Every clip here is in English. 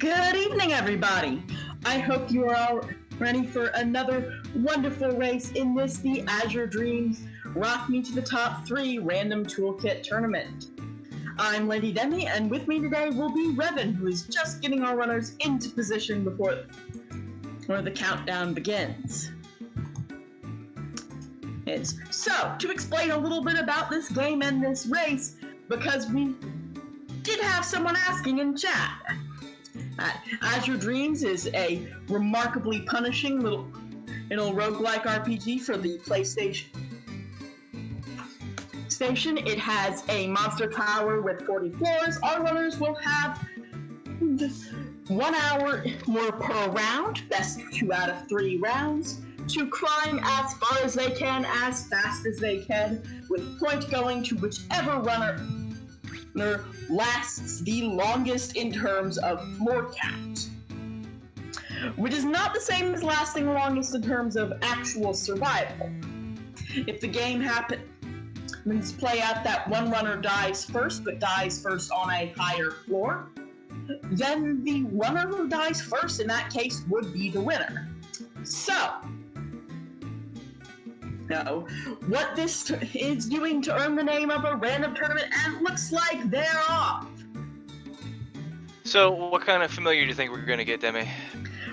Good evening, everybody. I hope you are all ready for another wonderful race in this the Azure Dreams Rock Me to the Top 3 Random Toolkit Tournament. I'm Lady Demi, and with me today will be Revan, who is just getting our runners into position before the countdown begins. So, to explain a little bit about this game and this race, because we did have someone asking in chat. Azure Dreams is a remarkably punishing little roguelike RPG for the PlayStation. It has a monster tower with 40 floors. Our runners will have 1 hour more per round, best 2 out of 3 rounds, to climb as far as they can, as fast as they can, with point going to whichever runner lasts the longest in terms of floor count, which is not the same as lasting the longest in terms of actual survival. If the game happens to play out that one runner dies first, but dies first on a higher floor, then the runner who dies first in that case would be the winner. So, what this is doing to earn the name of a random tournament, and it looks like they're off. So, what kind of familiar do you think we're going to get, Demi?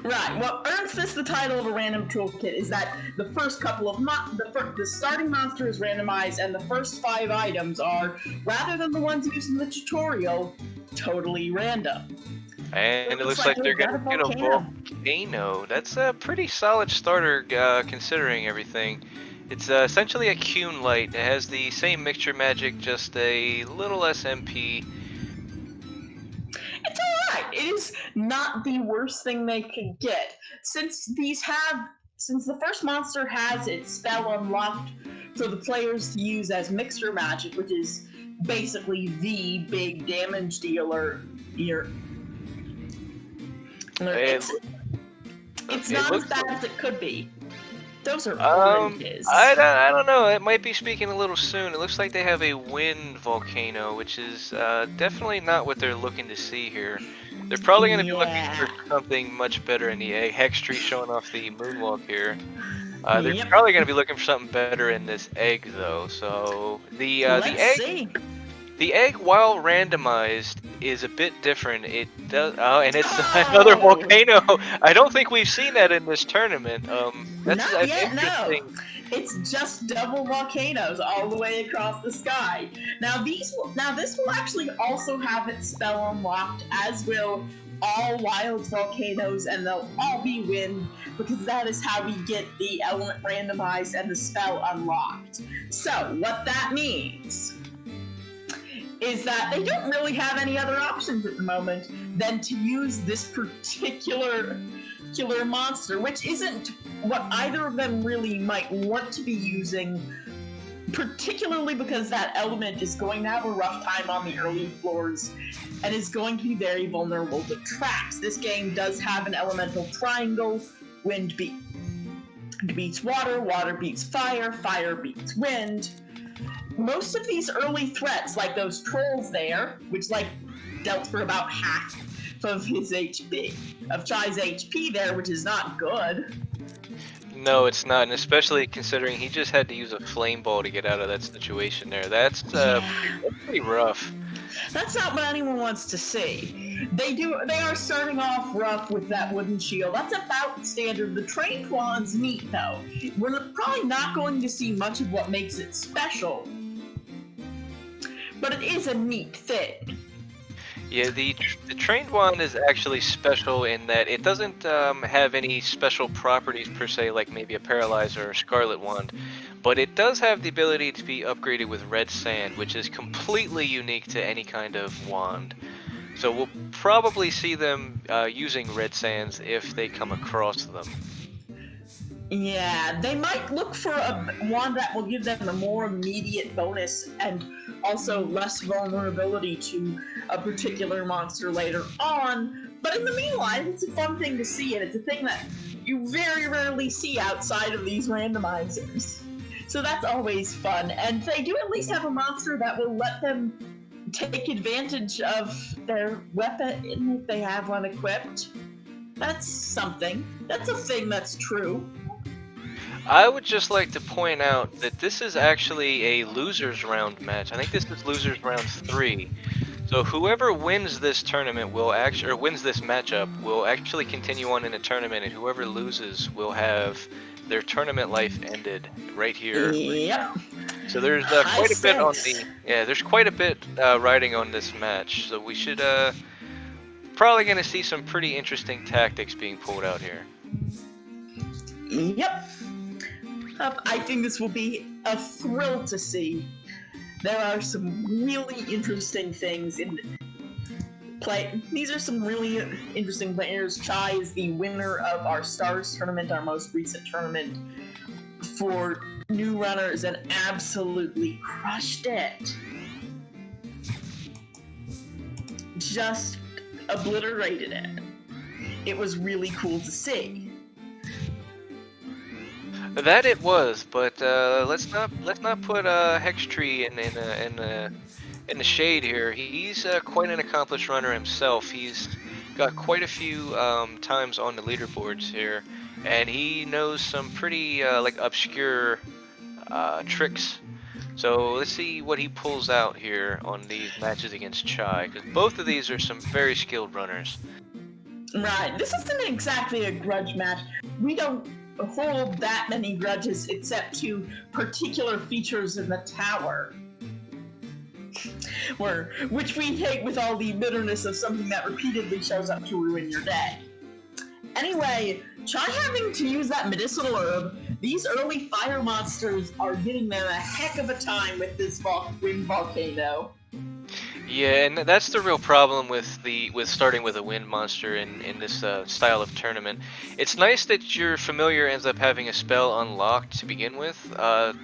Right, what earns this the title of a random toolkit is that the first couple of the starting monster is randomized, and the first 5 items are, rather than the ones used in the tutorial, totally random. And it looks like they're going to get a volcano. That's a pretty solid starter considering everything. It's essentially a Cune Light. It has the same mixture magic, just a little less MP. It's alright. It is not the worst thing they could get. Since the first monster has its spell unlocked for the players to use as mixture magic, which is basically the big damage dealer here. It's not as bad as it could be. Those are oranges. I don't know. It might be speaking a little soon. It looks like they have a wind volcano, which is definitely not what they're looking to see here. They're probably going to be looking for something much better in the egg. Hextree showing off the moonwalk here. They're probably going to be looking for something better in this egg, though. So the egg, while randomized, is a bit different. It does, and it's another volcano. I don't think we've seen that in this tournament. That's not yet, interesting. No. It's just double volcanoes all the way across the sky. Now this will actually also have its spell unlocked, as will all wild volcanoes, and they'll all be wind, because that is how we get the element randomized and the spell unlocked. So what that means is that they don't really have any other options at the moment than to use this particular killer monster, which isn't what either of them really might want to be using, particularly because that element is going to have a rough time on the early floors and is going to be very vulnerable to traps. This game does have an elemental triangle. Wind beats water, water beats fire, fire beats wind. Most of these early threats, like those trolls there, which dealt for about half of his HP, of Chai's HP there, which is not good. No, it's not, and especially considering he just had to use a flame ball to get out of that situation there. That's pretty rough. That's not what anyone wants to see. They are starting off rough with that wooden shield. That's about standard. The trained one's neat, though. We're probably not going to see much of what makes it special, but it is a neat thing. Yeah, the trained wand is actually special in that it doesn't have any special properties per se, like maybe a paralyzer or scarlet wand, but it does have the ability to be upgraded with red sand, which is completely unique to any kind of wand. So we'll probably see them using red sands if they come across them. Yeah, they might look for a wand that will give them a more immediate bonus and also less vulnerability to a particular monster later on. But in the meanwhile, it's a fun thing to see, and it's a thing that you very rarely see outside of these randomizers. So that's always fun, and they do at least have a monster that will let them take advantage of their weapon if they have one equipped. That's something. That's a thing that's true. I would just like to point out that this is actually a losers round match. I think this is losers round 3. So whoever wins this tournament will actually, or wins this matchup, will actually continue on in the tournament, and whoever loses will have their tournament life ended right here. Yep. So there's quite a bit on the, there's quite a bit riding on this match. So we should probably gonna see some pretty interesting tactics being pulled out here. Yep. I think this will be a thrill to see. There are some really interesting things in play. These are some really interesting players. Chai is the winner of our Stars tournament, our most recent tournament for new runners, and absolutely crushed it. Just obliterated it. It was really cool to see. That it was, but let's not put Hextree in the shade here. He's quite an accomplished runner himself. He's got quite a few times on the leaderboards here, and he knows some pretty like obscure tricks. So let's see what he pulls out here on these matches against Chai, because both of these are some very skilled runners. Right. This isn't exactly a grudge match. We don't hold that many grudges except to particular features in the tower, which we hate with all the bitterness of something that repeatedly shows up to ruin your day. Anyway, Chai having to use that medicinal herb, these early fire monsters are getting them a heck of a time with this wind volcano. Yeah, and that's the real problem with starting with a wind monster in this style of tournament. It's nice that your familiar ends up having a spell unlocked to begin with,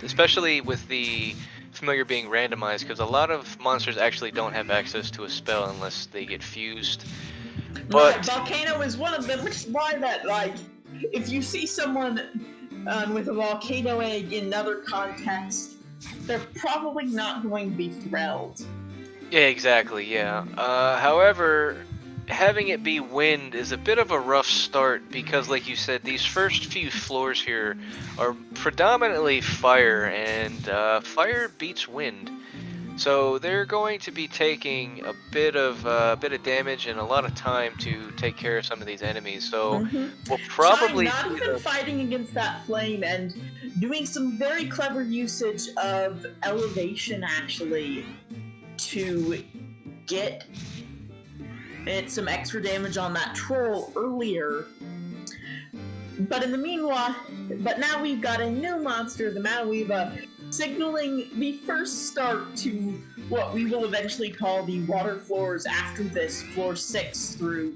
especially with the familiar being randomized, because a lot of monsters actually don't have access to a spell unless they get fused. But right, volcano is one of them, which is why that, like, if you see someone with a volcano egg in another context, they're probably not going to be thrilled. Yeah, exactly, yeah. However, having it be wind is a bit of a rough start because, like you said, these first few floors here are predominantly fire, and fire beats wind. So they're going to be taking a bit of damage and a lot of time to take care of some of these enemies. So we'll probably not even fighting against that flame and doing some very clever usage of elevation, actually, to get some extra damage on that troll earlier. But in the meanwhile, now we've got a new monster, the Manaweeva, signaling the first start to what we will eventually call the water floors after this, floor 6 through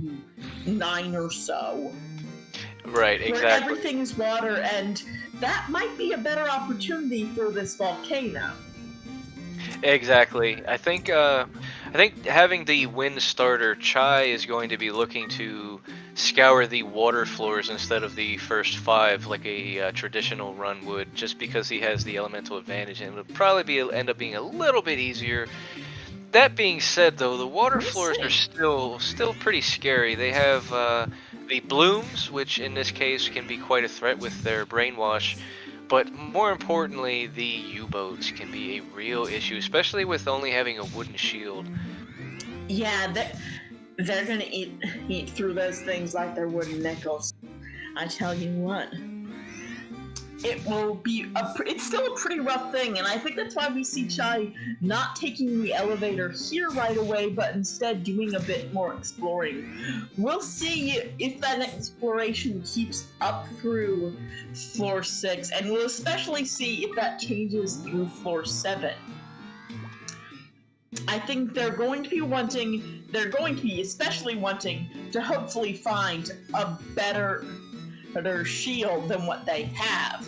9 or so. Right, exactly. Where everything is water, and that might be a better opportunity for this volcano. Exactly. I think having the wind starter, Chai is going to be looking to scour the water floors instead of the first 5 like a traditional run would, just because he has the elemental advantage, and it'll probably end up being a little bit easier. That being said, though, the water floors are still pretty scary. They have the blooms, which in this case can be quite a threat with their brainwash. But more importantly, the U-boats can be a real issue, especially with only having a wooden shield. Yeah, they're gonna eat through those things like they're wooden nickels. I tell you what. It will be it's still a pretty rough thing, and I think that's why we see Chai not taking the elevator here right away, but instead doing a bit more exploring. We'll see if that exploration keeps up through floor 6, and we'll especially see if that changes through floor 7. I think they're going to be especially wanting to hopefully find a better shield than what they have.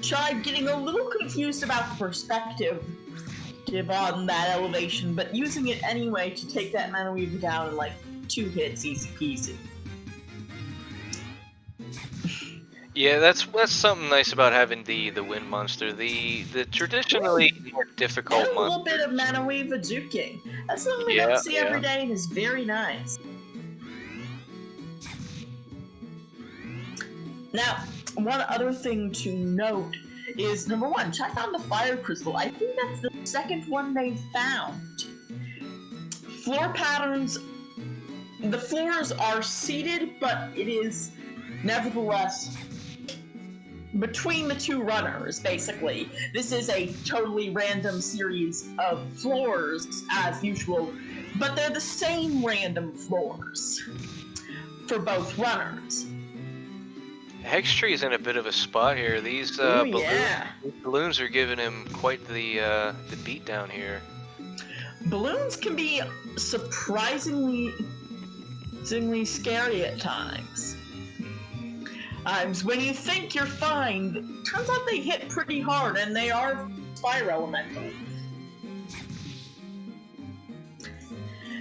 Chai getting a little confused about the perspective on that elevation, but using it anyway to take that Manaweeva down in like 2 hits, easy peasy. Yeah, that's something nice about having the wind monster. The traditionally more And difficult a little bit of monsters. Manawi Vajuking. That's something we don't Yeah, see yeah. every day and is very nice. Now, one other thing to note is number one, check on the fire crystal. I think that's the second one they've found. Floor patterns, the floors are seated, but it is nevertheless between the two runners, basically. This is a totally random series of floors, as usual, but they're the same random floors for both runners. Hextree is in a bit of a spot here. These balloons are giving him quite the beat down here. Balloons can be surprisingly scary at times. When you think you're fine, it turns out they hit pretty hard, and they are fire elemental.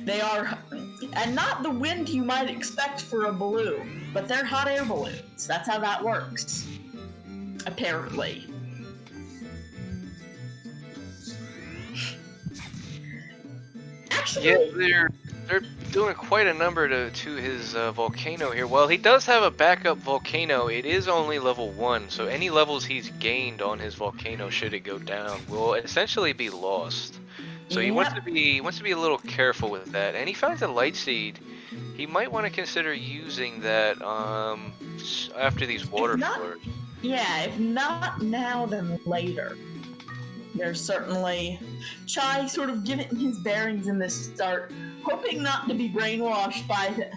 They are, and not the wind you might expect for a balloon, but they're hot air balloons. That's how that works, apparently. Actually, yeah, they're doing quite a number to his volcano here. Well, he does have a backup volcano. It is only level 1, so any levels he's gained on his volcano, should it go down, will essentially be lost. So he wants to be a little careful with that. And he finds a light seed. He might want to consider using that after these water floors. Yeah, if not now, then later. There's certainly Chai sort of getting his bearings in this start, hoping not to be brainwashed by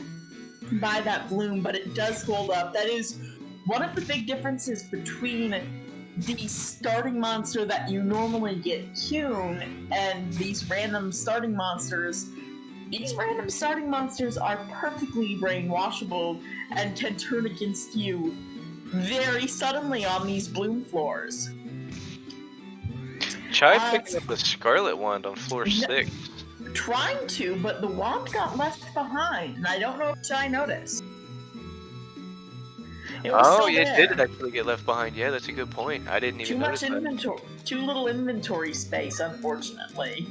that bloom, but it does hold up. That is one of the big differences between the starting monster that you normally get hewn and these random starting monsters. These random starting monsters are perfectly brainwashable and can turn against you very suddenly on these bloom floors. Chai picking up the Scarlet Wand on floor 6. Trying to, but the wand got left behind, and I don't know if Chai noticed. It did actually get left behind. Yeah, that's a good point. I didn't even notice that. Too little inventory space, unfortunately.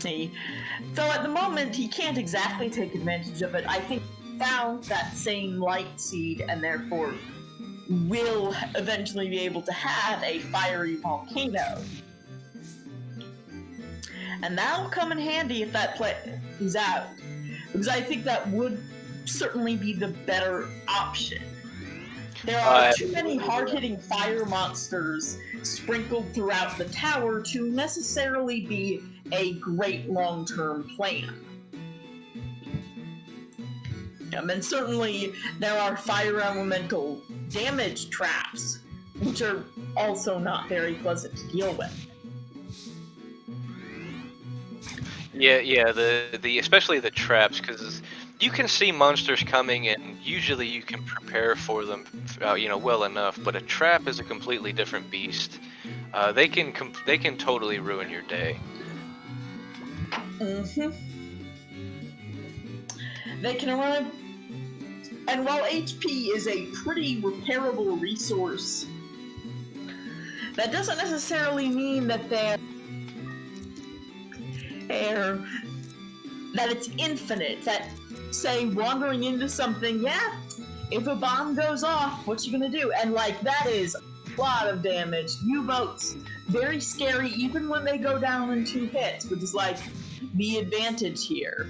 So at the moment, he can't exactly take advantage of it. I think he found that same light seed, and therefore will eventually be able to have a fiery volcano. And that'll come in handy if that plays out, because I think that would certainly be the better option. There are too many hard-hitting fire monsters sprinkled throughout the tower to necessarily be a great long-term plan. And certainly there are fire elemental damage traps, which are also not very pleasant to deal with. Yeah, the especially the traps, because you can see monsters coming, and usually you can prepare for them, well enough. But a trap is a completely different beast. They can totally ruin your day. They can run, and while HP is a pretty repairable resource, that doesn't necessarily mean that that it's infinite. That, say, wandering into something, if a bomb goes off, what you gonna do? And that is a lot of damage. U-boats, very scary, even when they go down in 2 hits, which is the advantage here.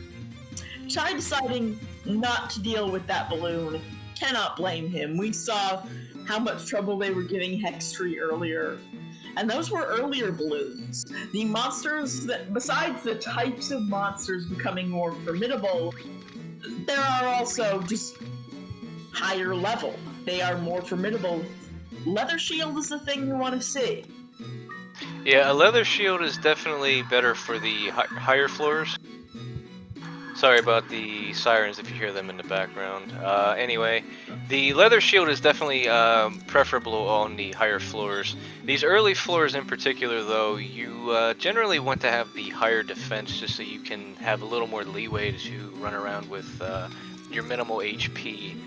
Chai deciding not to deal with that balloon, cannot blame him. We saw how much trouble they were giving Hextree earlier. And those were earlier balloons. The monsters that, besides the types of monsters becoming more formidable, there are also just higher level. They are more formidable. Leather shield is the thing you want to see. Yeah, a leather shield is definitely better for the higher floors. Sorry about the sirens if you hear them in the background. Anyway, the leather shield is definitely preferable on the higher floors. These early floors in particular, though, you generally want to have the higher defense just so you can have a little more leeway to run around with your minimal HP.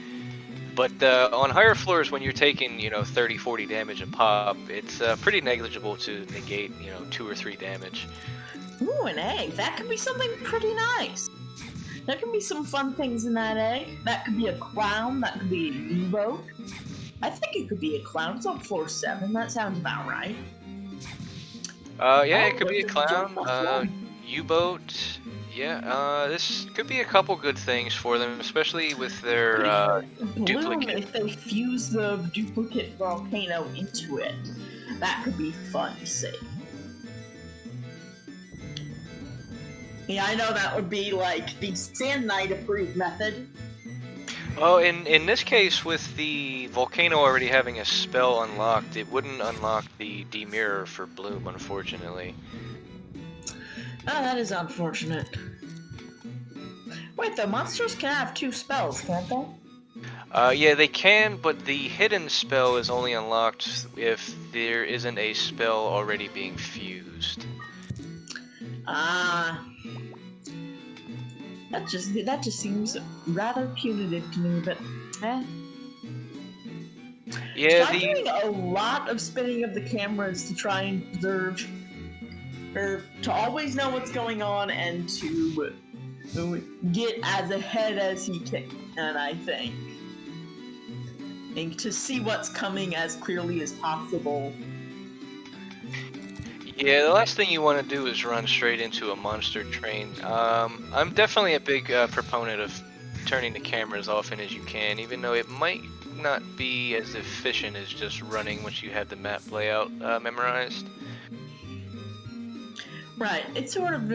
But on higher floors, when you're taking, 30, 40 damage a pop, it's pretty negligible to negate, 2 or 3 damage. Ooh, an egg. That could be something pretty nice. There can be some fun things in that egg. That could be a clown. That could be a U-boat. I think it could be a clown. It's on floor 7. That sounds about right. Yeah, it could be a clown, U-boat. Yeah, this could be a couple good things for them, especially with their duplicate. If they fuse the duplicate volcano into it, that could be fun to see. Yeah, I know that would be like the Sand Knight approved method. Oh, in this case, with the volcano already having a spell unlocked, it wouldn't unlock the demirror for Bloom, unfortunately. Oh, that is unfortunate. Wait, the monsters can have 2 spells, can't they? Yeah, they can, but the hidden spell is only unlocked if there isn't a spell already being fused. That just seems rather punitive to me, but Yeah, I'm doing a lot of spinning of the cameras to try and preserve, or to always know what's going on and to get as ahead as he can, I think. And to see what's coming as clearly as possible. Yeah, the last thing you want to do is run straight into a monster train. I'm definitely a big proponent of turning the camera as often as you can, even though it might not be as efficient as just running once you have the map layout memorized. Right, it sort of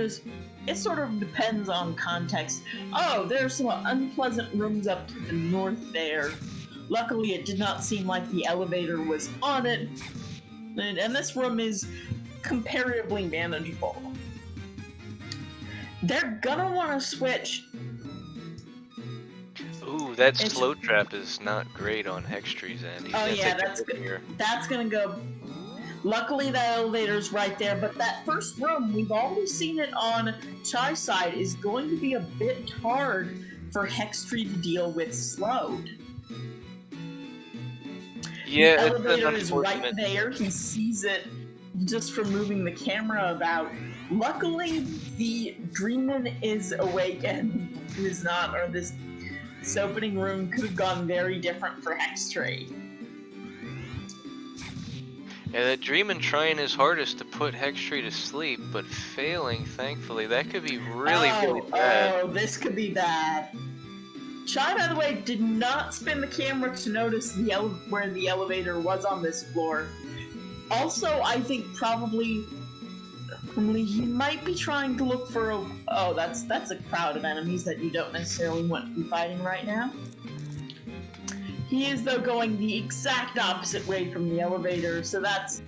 depends on context. Oh, there's some unpleasant rooms up to the north there. Luckily, it did not seem like the elevator was on it, and this room is comparatively manageable. They're gonna want to switch. Ooh, that slow trap is not great on Hextree's end. Oh yeah, that's gonna go. Luckily, the elevator's right there, but that first room, we've already seen it on Chai's side, is going to be a bit hard for Hextree to deal with slowed. Yeah, the elevator is right there. He sees it just from moving the camera about. Luckily, the Dreamin is awake and is not, or this opening room could have gone very different for Hextree. Yeah, that Dreamin trying his hardest to put Hextree to sleep, but failing, thankfully. That could be really bad. Oh, this could be bad. Chai, by the way, did not spin the camera to notice where the elevator was on this floor. Also, I think probably he might be trying to look for a... Oh, that's a crowd of enemies that you don't necessarily want to be fighting right now. He is, though, going the exact opposite way from the elevator, so that's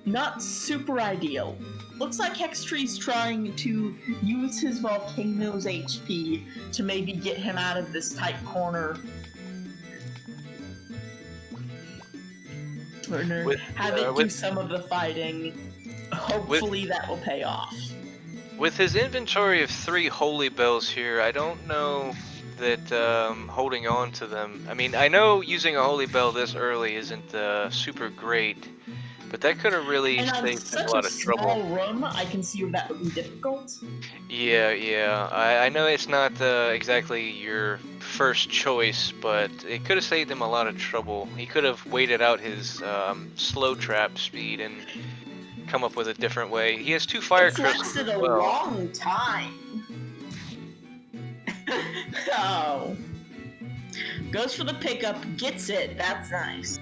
not super ideal. Looks like Hextree's trying to use his volcano's HP to maybe get him out of this tight corner. Or have it do some of the fighting. Hopefully that will pay off. With his inventory of 3 holy bells here, I don't know that holding on to them... I mean, I know using a holy bell this early isn't super great, but that could have really saved him a lot of trouble. And on such a small room, I can see where that would be difficult. Yeah. I know it's not exactly your first choice, but it could have saved him a lot of trouble. He could have waited out his slow trap speed and come up with a different way. He has 2 fire crystals as well. It's lasted a long time. Oh. Goes for the pickup, gets it, that's nice.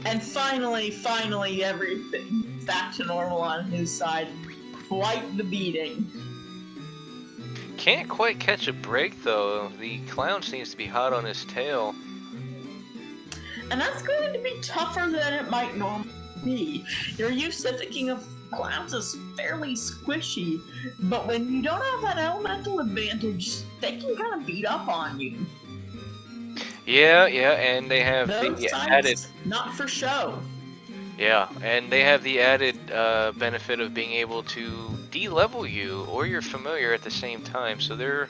And finally, everything back to normal on his side. Quite the beating. Can't quite catch a break though. The clown seems to be hot on his tail. And that's going to be tougher than it might normally be. You're used to thinking of clowns as fairly squishy, but when you don't have that elemental advantage, they can kind of beat up on you. Yeah, and they have the added... Not for show. Yeah, and they have the added benefit of being able to de-level you or your familiar at the same time, so they're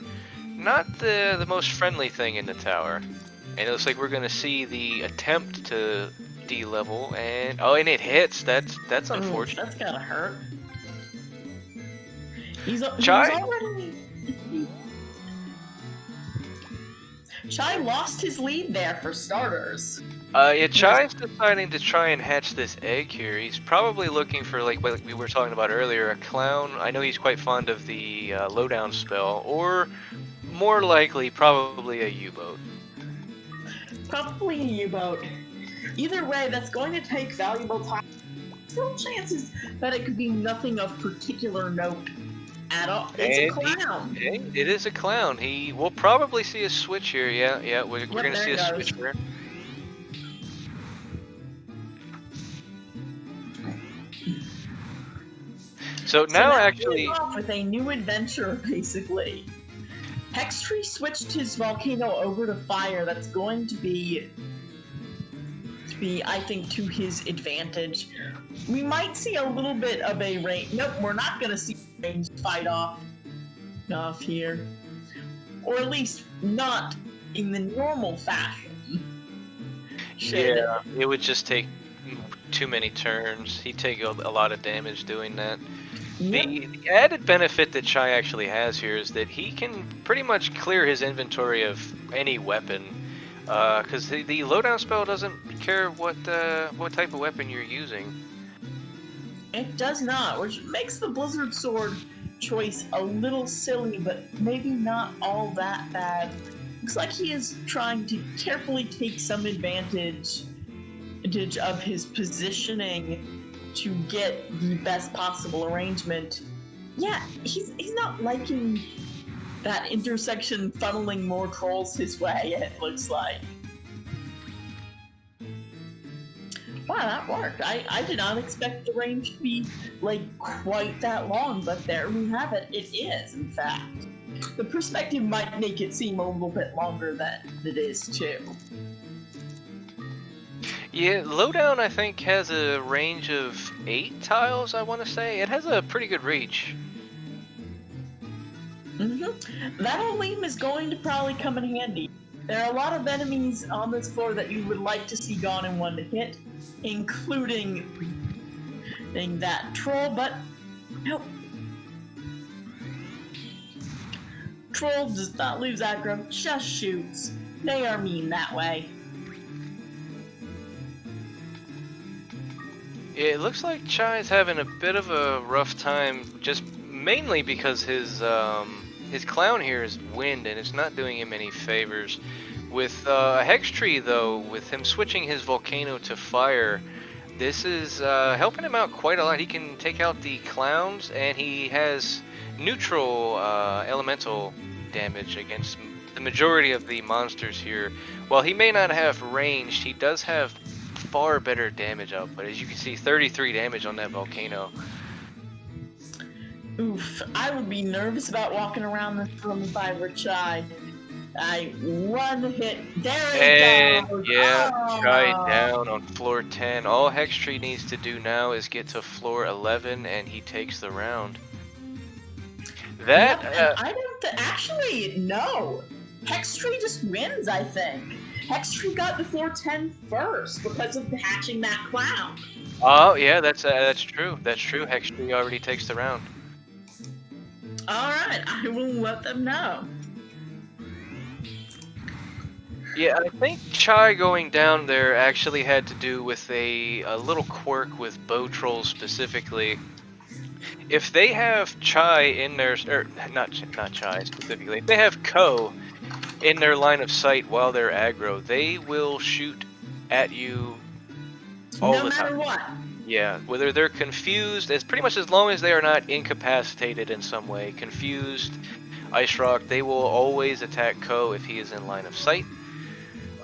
not the most friendly thing in the tower. And it looks like we're gonna see the attempt to D-level, and oh, and it hits. That's unfortunate. That's gotta hurt. He's Czaj? already. Czaj lost his lead there for starters. Yeah, Chai's deciding to try and hatch this egg here. He's probably looking for, like what we were talking about earlier, a clown. I know he's quite fond of the lowdown spell, or more likely, probably a U-boat. Probably a U-boat. Either way, that's going to take valuable time. Still chances that it could be nothing of particular note at all. It's a clown. It is a clown. We'll probably see a switch here. Yeah, we're gonna see a switch here. So now actually off with a new adventure, basically. Hextree switched his volcano over to fire. That's going to be, I think, to his advantage. We might see a little bit of a range. Nope, we're not going to see a range fight off here, or at least not in the normal fashion. Yeah, it would just take too many turns. He'd take a lot of damage doing that. Yep. The added benefit that Czaj actually has here is that he can pretty much clear his inventory of any weapon, because the lowdown spell doesn't care what type of weapon you're using. It does not, which makes the Blizzard Sword choice a little silly, but maybe not all that bad. Looks like he is trying to carefully take some advantage of his positioning to get the best possible arrangement. Yeah, he's not liking that intersection funneling more trolls his way, it looks like. Wow, that worked. I did not expect the range to be, like, quite that long, but there we have it. It is, in fact. The perspective might make it seem a little bit longer than it is, too. Yeah, lowdown I think has a range of 8 tiles, I want to say. It has a pretty good reach. That Oleem is going to probably come in handy. There are a lot of enemies on this floor that you would like to see gone in one hit, including that troll, but nope. Troll does not lose aggro, just shoots. They are mean that way. It looks like Chai's having a bit of a rough time, just mainly because his clown here is wind, and it's not doing him any favors. With Hextree, though, with him switching his volcano to fire, this is helping him out quite a lot. He can take out the clowns, and he has neutral elemental damage against the majority of the monsters here. While he may not have ranged, he does have far better damage output. As you can see, 33 damage on that volcano. Oof, I would be nervous about walking around this room if I were Czaj. One hit, there he goes! Yeah, Czaj down on floor 10. All Hextree needs to do now is get to floor 11 and he takes the round. That, I don't actually, no. Hextree just wins, I think. Hextree got to floor 10 first because of hatching that clown. Oh, yeah, that's true. That's true. Hextree already takes the round. Alright, I will let them know. Yeah, I think Czaj going down there actually had to do with a little quirk with bow trolls specifically. If they have Czaj in their, or not Czaj specifically, if they have Ko in their line of sight while they're aggro, they will shoot at you all the time. No matter what. Yeah, whether they're confused, as pretty much as long as they are not incapacitated in some way, confused, Ice Rock, they will always attack Ko if he is in line of sight.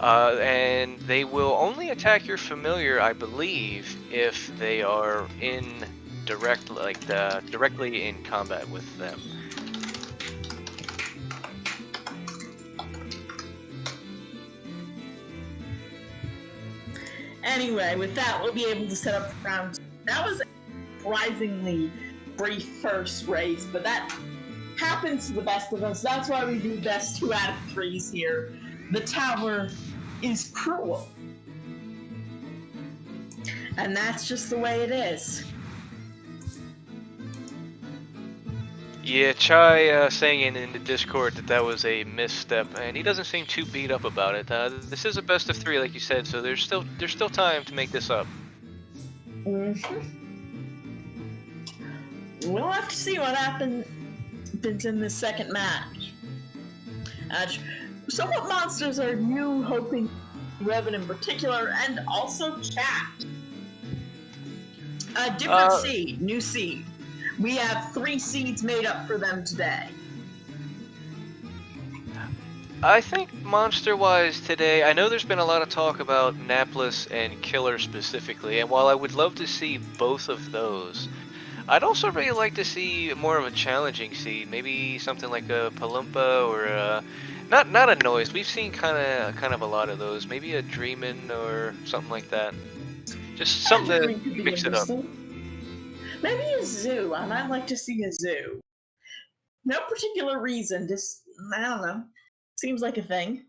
And they will only attack your familiar, I believe, if they are in directly in combat with them. Anyway, with that, we'll be able to set up round 2. That was a surprisingly brief first race, but that happens to the best of us. That's why we do best 2 out of 3s here. The tower is cruel. And that's just the way it is. Yeah, Chai saying in the Discord that was a misstep, and he doesn't seem too beat up about it. This is a best of 3, like you said, so there's still time to make this up. We'll have to see what happens in the second match. So what monsters are you hoping, Revan in particular, and also chat? Different seed, new seed. We have 3 seeds made up for them today. I think monster-wise today, I know there's been a lot of talk about Napless and Killer specifically, and while I would love to see both of those, I'd also really like to see more of a challenging seed, maybe something like a Palumpa or a, not a Noise. We've seen kind of a lot of those. Maybe a Dreamin' or something like that. Just something to mix it up. Maybe a zoo. I might like to see a zoo. No particular reason, just, I don't know. Seems like a thing.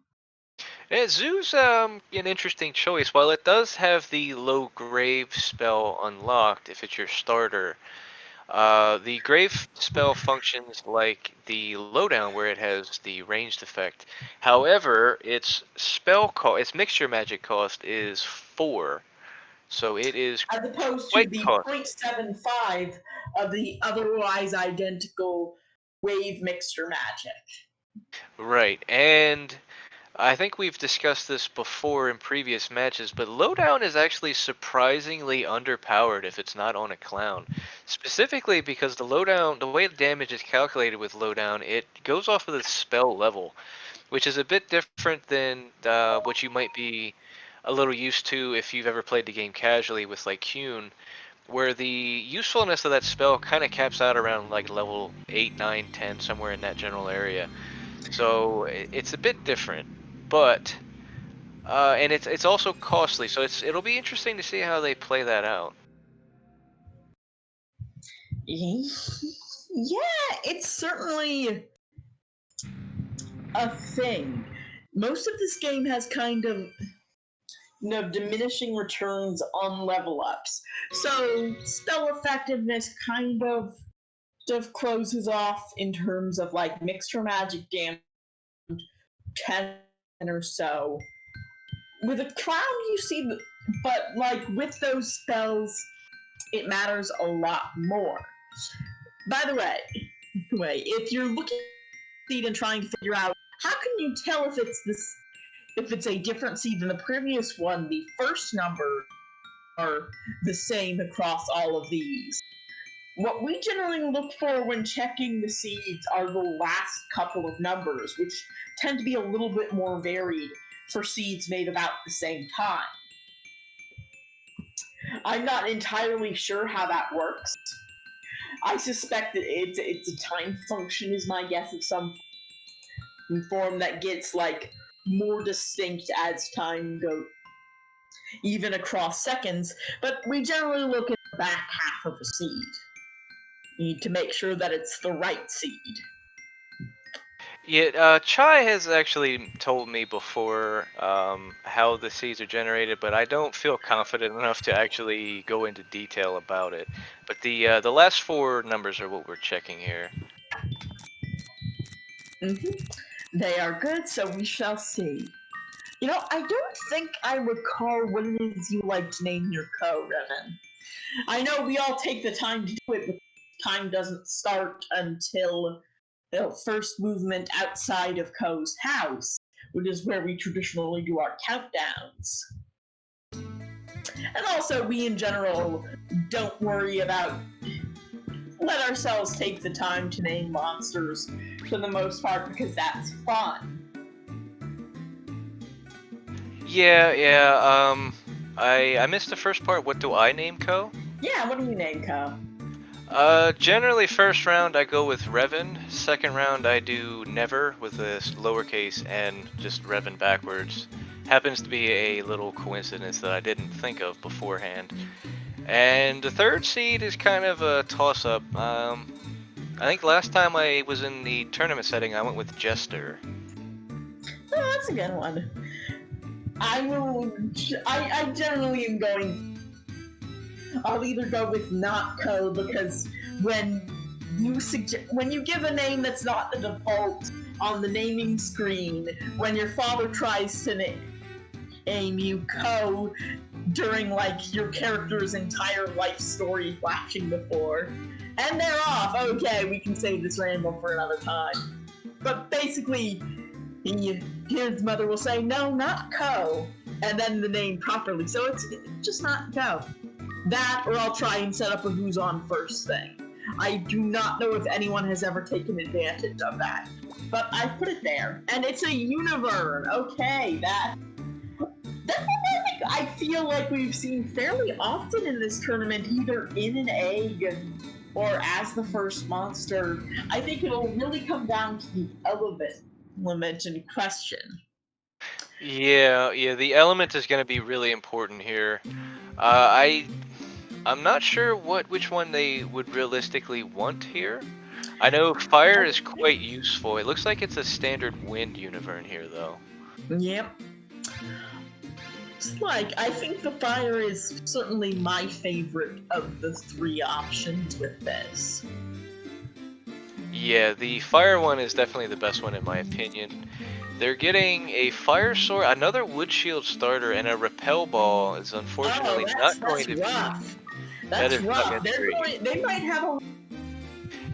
Yeah, Zoo's an interesting choice. While it does have the low grave spell unlocked if it's your starter, the grave spell functions like the lowdown where it has the ranged effect. However, its mixture magic cost is 4. So it is as opposed to quite the costly. 0.75 of the otherwise identical wave mixture magic. Right, and I think we've discussed this before in previous matches, but lowdown is actually surprisingly underpowered if it's not on a clown. Specifically because the lowdown, the way the damage is calculated with lowdown, it goes off of the spell level, which is a bit different than what you might be a little used to if you've ever played the game casually with like Kyun, where the usefulness of that spell kind of caps out around like level 8, 9, 10, somewhere in that general area. So it's a bit different, but and it's also costly. So it'll be interesting to see how they play that out. Yeah, it's certainly a thing. Most of this game has kind of diminishing returns on level ups. So spell effectiveness kind of closes off in terms of like mixture magic damage 10 or so. With a clown you see, but like with those spells it matters a lot more. By the way, if you're looking at seed and trying to figure out how can you tell if it's a different seed than the previous one, the first number are the same across all of these. What we generally look for when checking the seeds are the last couple of numbers, which tend to be a little bit more varied for seeds made about the same time. I'm not entirely sure how that works. I suspect that it's a time function is my guess of some form that gets like more distinct as time goes, even across seconds, but we generally look at the back half of a seed. You need to make sure that it's the right seed. Yeah, Chai has actually told me before how the seeds are generated, but I don't feel confident enough to actually go into detail about it. But the last 4 numbers are what we're checking here. They are good, so we shall see. I don't think I recall what it is you like to name your co, Revan. I know we all take the time to do it, but time doesn't start until the first movement outside of Ko's house, which is where we traditionally do our countdowns. And also, we in general don't worry about let ourselves take the time to name monsters for the most part because that's fun. Yeah. I missed the first part. What do I name Ko? Yeah, what do you name Ko? Generally first round I go with Revan. Second round I do Never with a lowercase n, just Revan backwards. Happens to be a little coincidence that I didn't think of beforehand. And the third seed is kind of a toss-up. I think last time I was in the tournament setting, I went with Jester. Oh, that's a good one. I generally am going. I'll either go with not co because when you give a name that's not the default on the naming screen, when your father tries to name you co during like your character's entire life story flashing before, and they're off. Okay, we can save this random for another time. But basically, his mother will say, no, not co, and then the name properly. So it's just not co. That, or I'll try and set up a who's on first thing. I do not know if anyone has ever taken advantage of that. But I put it there. And it's a Univern. Okay, that's something I feel like we've seen fairly often in this tournament, either in an egg or as the first monster. I think it'll really come down to the element in question. Yeah, the element is going to be really important here. I'm not sure which one they would realistically want here. I know fire is quite useful. It looks like it's a standard wind Univern here, though. Yep. It's like, I think the fire is certainly my favorite of the three options with this. Yeah, the fire one is definitely the best one in my opinion. They're getting a fire sword, another wood shield starter, and a repel ball is unfortunately not going to rough. be. That's rough. They might have a.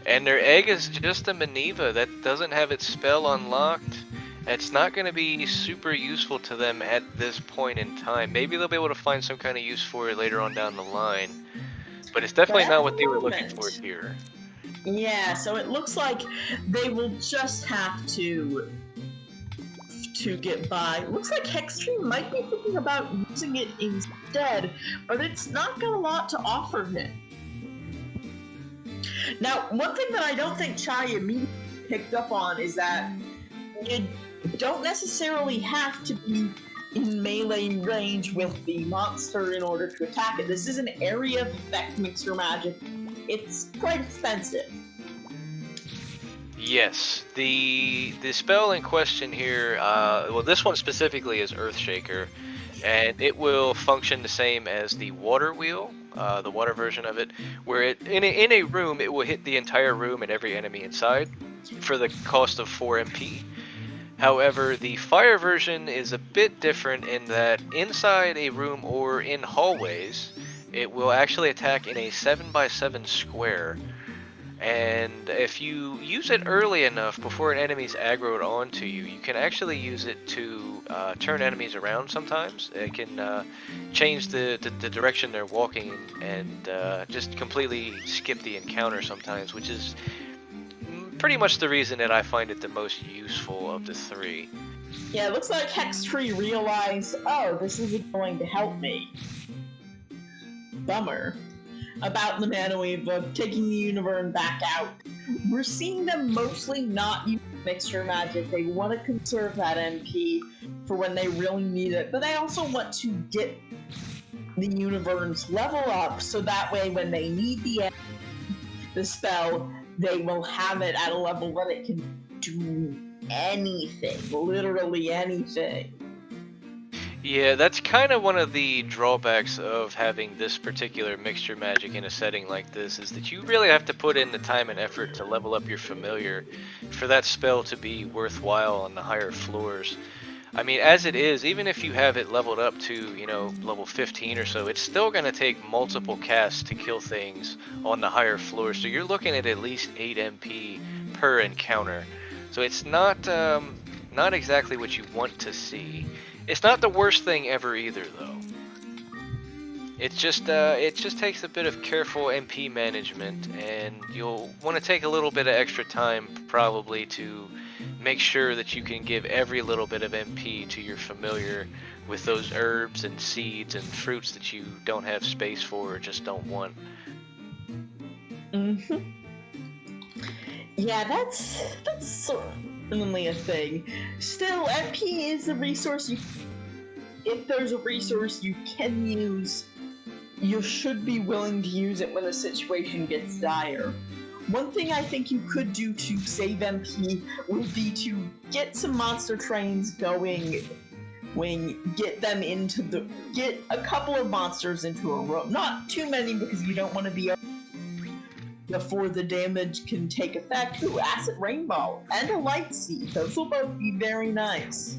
And their egg is just a Maneva that doesn't have its spell unlocked. It's not going to be super useful to them at this point in time. Maybe they'll be able to find some kind of use for it later on down the line. But it's definitely not what they were looking for here. Yeah, so it looks like they will just have to get by. It looks like Hextree might be thinking about using it instead, but it's not got a lot to offer him. Now, one thing that I don't think Chai immediately picked up on is that you don't necessarily have to be in melee range with the monster in order to attack it. This is an area of effect mixture magic. It's quite expensive. Yes, the spell in question here, well, this one specifically is Earthshaker, and it will function the same as the water wheel, the water version of it, where in a room it will hit the entire room and every enemy inside for the cost of 4 MP. However, the fire version is a bit different in that inside a room or in hallways, it will actually attack in a 7x7 square. And if you use it early enough before an enemy's aggroed onto you, you can actually use it to turn enemies around sometimes. It can change the direction they're walking and just completely skip the encounter sometimes, which is pretty much the reason that I find it the most useful of the three. Yeah, it looks like Hextree realized, oh, this isn't going to help me. Bummer. About the Nanowave of taking the Univern back out. We're seeing them mostly not use mixture magic. They want to conserve that MP for when they really need it, but they also want to get the Univern's level up so that way when they need the spell, they will have it at a level that it can do anything, literally anything. Yeah, that's kind of one of the drawbacks of having this particular mixture magic in a setting like this, is that you really have to put in the time and effort to level up your familiar for that spell to be worthwhile on the higher floors. I mean, as it is, even if you have it leveled up to, level 15 or so, it's still going to take multiple casts to kill things on the higher floors, so you're looking at least 8 MP per encounter. So it's not exactly what you want to see. It's not the worst thing ever either, though. It just takes a bit of careful MP management, and you'll want to take a little bit of extra time probably to make sure that you can give every little bit of MP to your familiar with those herbs and seeds and fruits that you don't have space for or just don't want. Mm-hmm. Yeah, that's certainly a thing. Still, MP is a resource if there's a resource you can use, you should be willing to use it when the situation gets dire. one thing I think you could do to save MP would be to get some monster trains going. Get a couple of monsters into a row. Not too many because you don't want to be before the damage can take effect. Ooh, Acid Rainbow and a Light Seed. Those will both be very nice.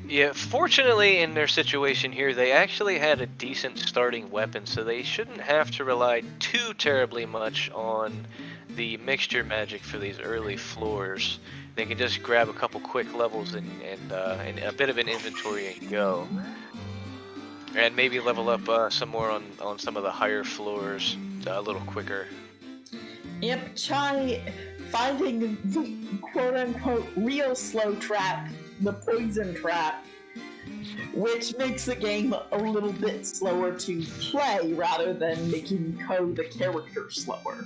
Yeah, fortunately in their situation here, they actually had a decent starting weapon, so they shouldn't have to rely too terribly much on the mixture magic for these early floors. They can just grab a couple quick levels and a bit of an inventory and go. And maybe level up some more on some of the higher floors a little quicker. Yep, Chai finding the quote-unquote real slow trap, the poison trap, which makes the game a little bit slower to play rather than making Ko the character slower.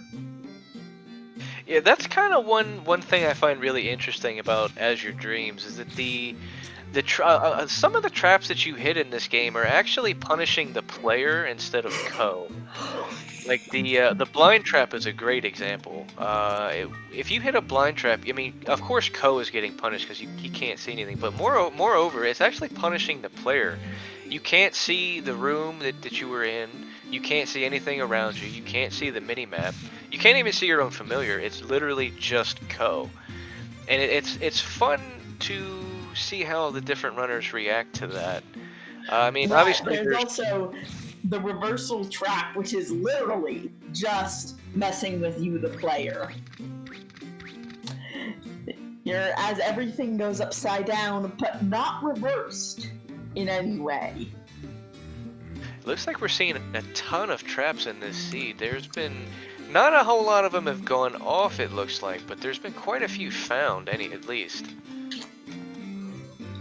Yeah, that's kind of one thing I find really interesting about Azure Dreams is that some of the traps that you hit in this game are actually punishing the player instead of Ko. Like the blind trap is a great example. If you hit a blind trap, I mean, of course Ko is getting punished because he can't see anything, but moreover, it's actually punishing the player. You can't see the room that you were in. You can't see anything around you. You can't see the mini-map. You can't even see your own familiar. It's literally just Ko. And it's fun to see how the different runners react to that. I mean, right, obviously there's also the reversal trap, which is literally just messing with you, the player. As everything goes upside down, but not reversed in any way. Looks like we're seeing a ton of traps in this seed. There's been not a whole lot of them have gone off, it looks like, but there's been quite a few found, at least.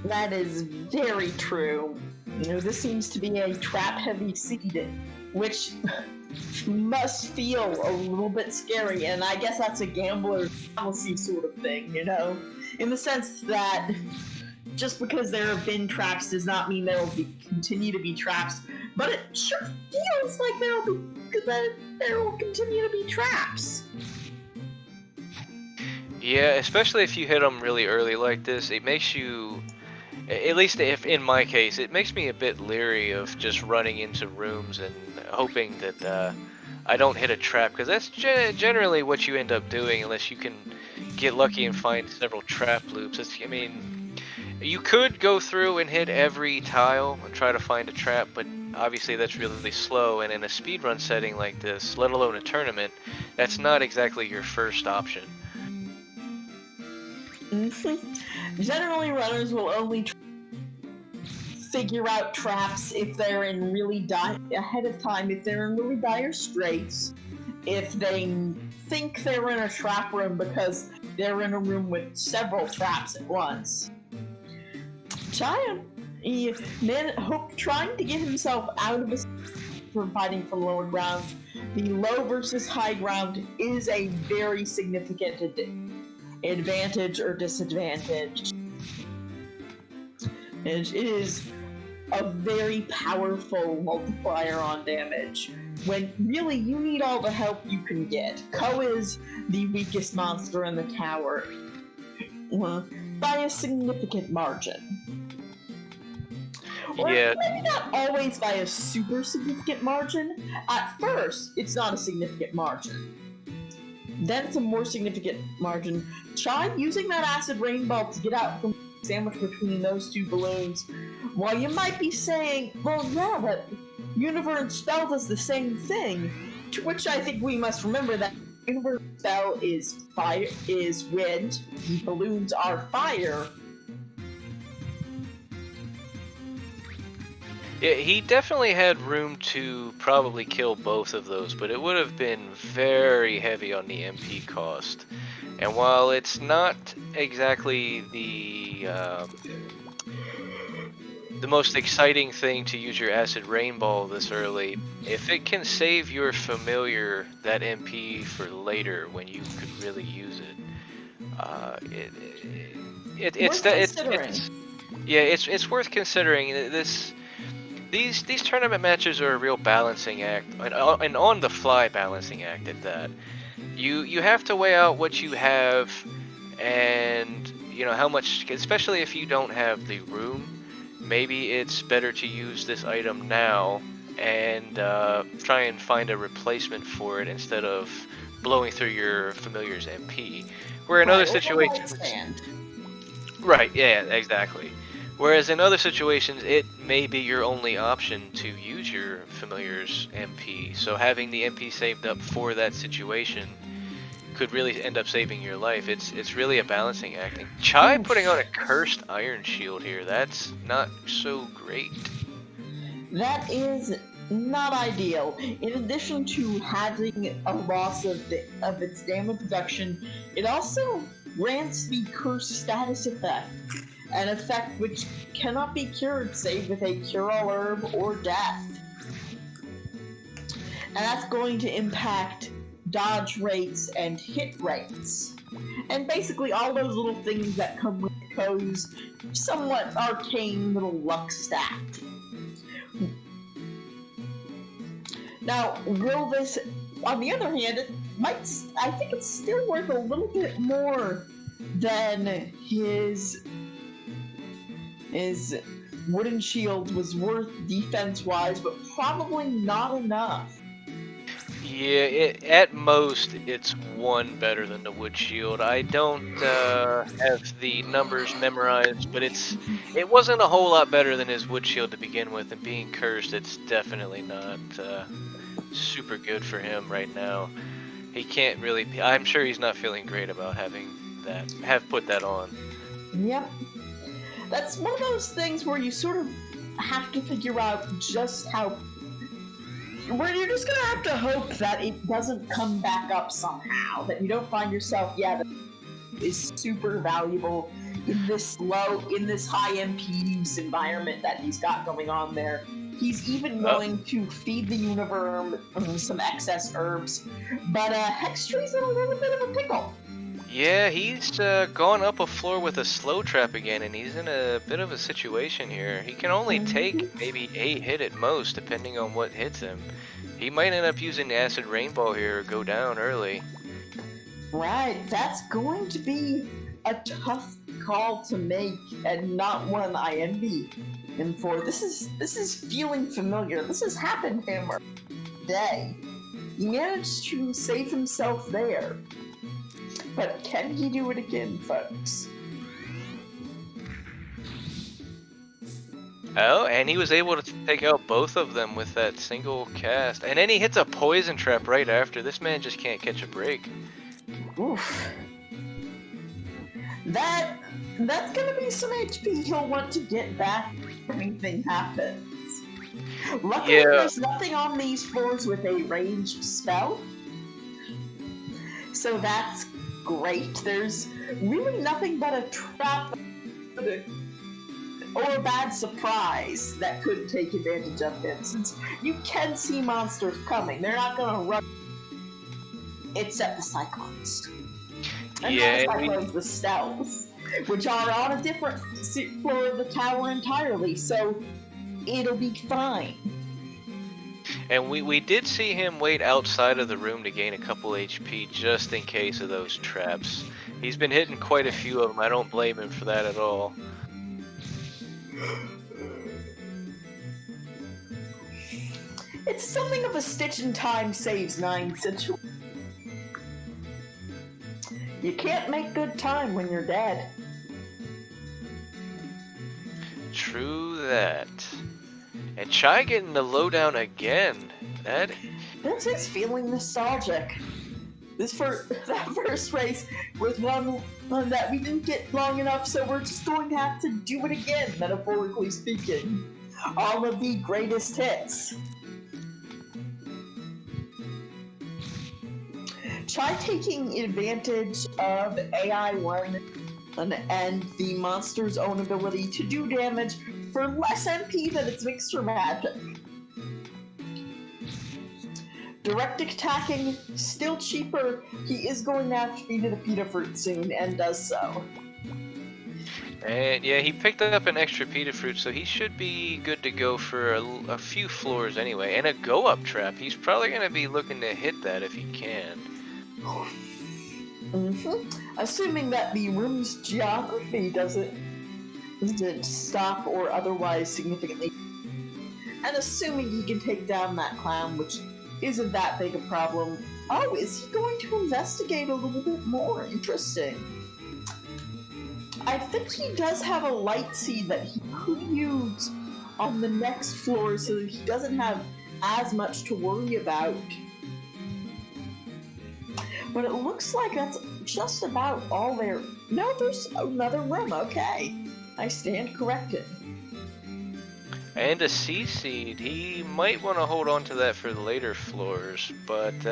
That is very true. This seems to be a trap-heavy seed, which must feel a little bit scary, and I guess that's a gambler's policy sort of thing, in the sense that just because there have been traps does not mean there will continue to be traps, but it sure feels like there will continue to be traps. Yeah, especially if you hit them really early like this, it makes you, at least if in my case, it makes me a bit leery of just running into rooms and hoping that I don't hit a trap, because that's generally what you end up doing unless you can get lucky and find several trap loops. I mean, you could go through and hit every tile and try to find a trap, but obviously that's really slow, and in a speedrun setting like this, let alone a tournament, that's not exactly your first option. Generally, runners will only figure out traps if they're in really ahead of time, if they're in really dire straits, if they think they're in a trap room because they're in a room with several traps at once. Giant, trying to get himself out of from fighting for lower ground. The low versus high ground is a very significant advantage or disadvantage. It is a very powerful multiplier on damage, when really you need all the help you can get. Ko is the weakest monster in the tower by a significant margin. Or maybe not always by a super significant margin. At first, it's not a significant margin. Then it's a more significant margin. Try using that acid rainbow to get out from sandwich between those two balloons. While you might be saying, well, yeah, but Universe Spell does the same thing, to which I think we must remember that Universe Spell is wind, the balloons are fire. Yeah, he definitely had room to probably kill both of those, but it would have been very heavy on the MP cost. And while it's not exactly the most exciting thing to use your acid rainbow this early, if it can save your familiar that MP for later when you could really use it, it's worth considering. These tournament matches are a real balancing act, and on the fly balancing act at that. you have to weigh out what you have, and you know how much, especially if you don't have the room. Maybe it's better to use this item now and try and find a replacement for it instead of blowing through your familiar's MP. Where in other situations, right? Yeah, exactly. Whereas in other situations, it may be your only option to use your familiar's MP. So having the MP saved up for that situation could really end up saving your life. It's really a balancing act. Chai putting on a cursed iron shield here. That's not so great. That is not ideal. In addition to having a loss of its damage reduction, it also grants the curse status effect, an effect which cannot be cured save with a cure-all herb or death. And that's going to impact dodge rates and hit rates. And basically all those little things that come with Ko's somewhat arcane little luck stat. Now, will this, on the other hand, I think it's still worth a little bit more than his wooden shield was worth defense-wise, but probably not enough. Yeah, at most, it's one better than the wood shield. I don't have the numbers memorized, but it wasn't a whole lot better than his wood shield to begin with, and being cursed, it's definitely not super good for him right now. He can't really, I'm sure he's not feeling great about have put that on. Yep. That's one of those things where you sort of have to figure out just how, where you're just gonna have to hope that it doesn't come back up somehow, that you don't find yourself, that is super valuable in this high MP use environment that he's got going on there. He's even willing to feed the Univerm some excess herbs, but Hextree's in a little bit of a pickle. Yeah, he's gone up a floor with a slow trap again, and he's in a bit of a situation here. He can only take maybe a hit at most, depending on what hits him. He might end up using the Acid Rainbow here or go down early. Right, that's going to be a tough call to make, and not one I envy him for. This is feeling familiar. This has happened to him today. He managed to save himself there. But can he do it again, folks? Oh, and he was able to take out both of them with that single cast. And then he hits a poison trap right after. This man just can't catch a break. Oof. That's gonna be some HP he'll want to get back if anything happens. Luckily, there's nothing on these floors with a ranged spell. So that's great. There's really nothing but a trap or a bad surprise that could take advantage of him, since you can see monsters coming. They're not gonna run except the Cyclones. And not the Cyclones, the Stealths, which are on a different floor of the tower entirely, so it'll be fine. And we did see him wait outside of the room to gain a couple HP just in case of those traps. He's been hitting quite a few of them. I don't blame him for that at all. It's something of a stitch in time saves 9 situation. You can't make good time when you're dead. True that. And Chai getting the lowdown again. This is feeling nostalgic. That first race was one that we didn't get long enough, so we're just going to have to do it again, metaphorically speaking. All of the greatest hits. Chai taking advantage of AI-1 and the monster's own ability to do damage for less MP than its mixture magic. Direct attacking, still cheaper. He is going to have to feed the Pita Fruit soon, and does so. And yeah, he picked up an extra Pita Fruit, so he should be good to go for a few floors anyway. And a go-up trap. He's probably going to be looking to hit that if he can. Assuming that the room's geography doesn't stop or otherwise significantly, and assuming he can take down that clown, which isn't that big a problem. Oh, is he going to investigate a little bit more? Interesting. I think he does have a light seed that he could use on the next floor so that he doesn't have as much to worry about. But it looks like that's just about all there. No, there's another room. Okay. I stand corrected. And a C seed. He might want to hold on to that for the later floors, but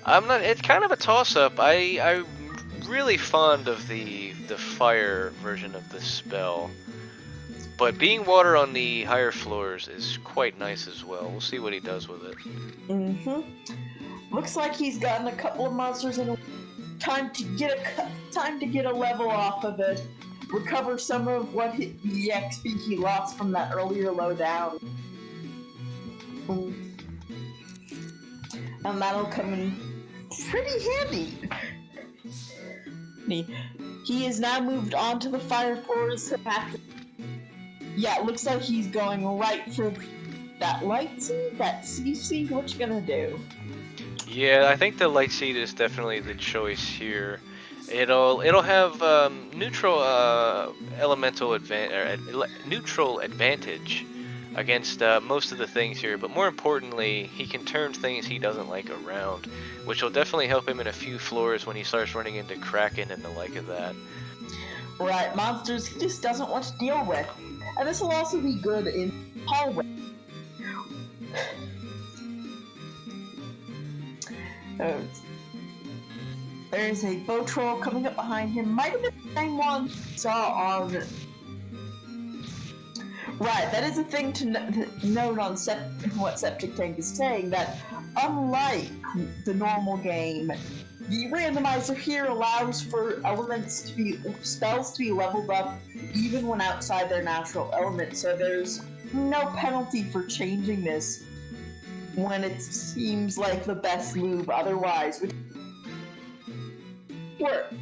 I'm not. It's kind of a toss-up. I'm really fond of the fire version of the spell, but being water on the higher floors is quite nice as well. We'll see what he does with it. Looks like he's gotten a couple of monsters in. Time to get a level off of it. Recover some of what the XP he lost from that earlier lowdown. And that'll come in pretty handy. He has now moved on to the fire floors. Yeah, it looks like he's going right for that light seed, that C seed. What you gonna do? Yeah, I think the light seed is definitely the choice here. It'll have neutral neutral advantage against most of the things here, but more importantly, he can turn things he doesn't like around, which will definitely help him in a few floors when he starts running into Kraken and the like of that. Right, monsters he just doesn't want to deal with, and this will also be good in hallway. There's a bow troll coming up behind him. Might have been the same one he saw on. Right, that is a thing to note on what Septic Tank is saying, that unlike the normal game, the randomizer here allows for spells to be leveled up even when outside their natural element, so there's no penalty for changing this when it seems like the best move otherwise.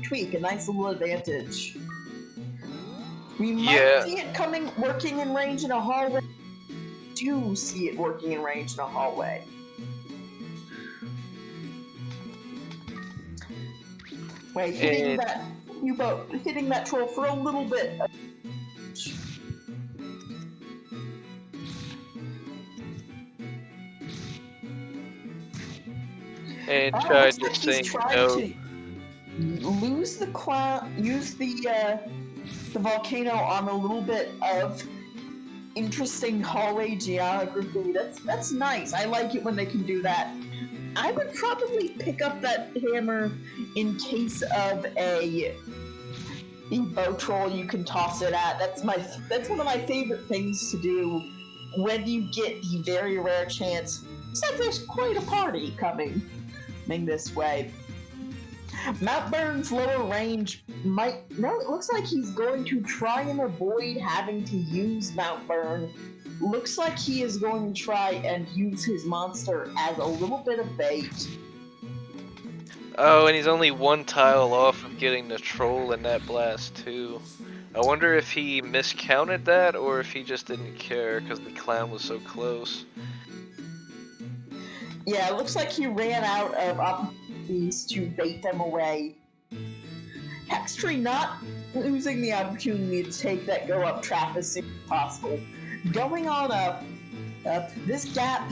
Tweak, a nice little advantage. We might see it working in range in a hallway. Do see it working in range in a hallway. Wait, hitting that troll for a little bit. And Chai just saying no. Use the volcano on a little bit of interesting hallway geography. That's nice. I like it when they can do that. I would probably pick up that hammer in case of a bow troll you can toss it at. That's one of my favorite things to do when you get the very rare chance. Except there's quite a party coming this way. Mount Burn's lower range it looks like he's going to try and avoid having to use Mount Burn. Looks like he is going to try and use his monster as a little bit of bait. Oh, and he's only one tile off of getting the troll in that blast too. I wonder if he miscounted that or if he just didn't care because the clown was so close. Yeah, it looks like he ran out of opportunities to bait them away. Hextree not losing the opportunity to take that go up trap as soon as possible. Going on up, this gap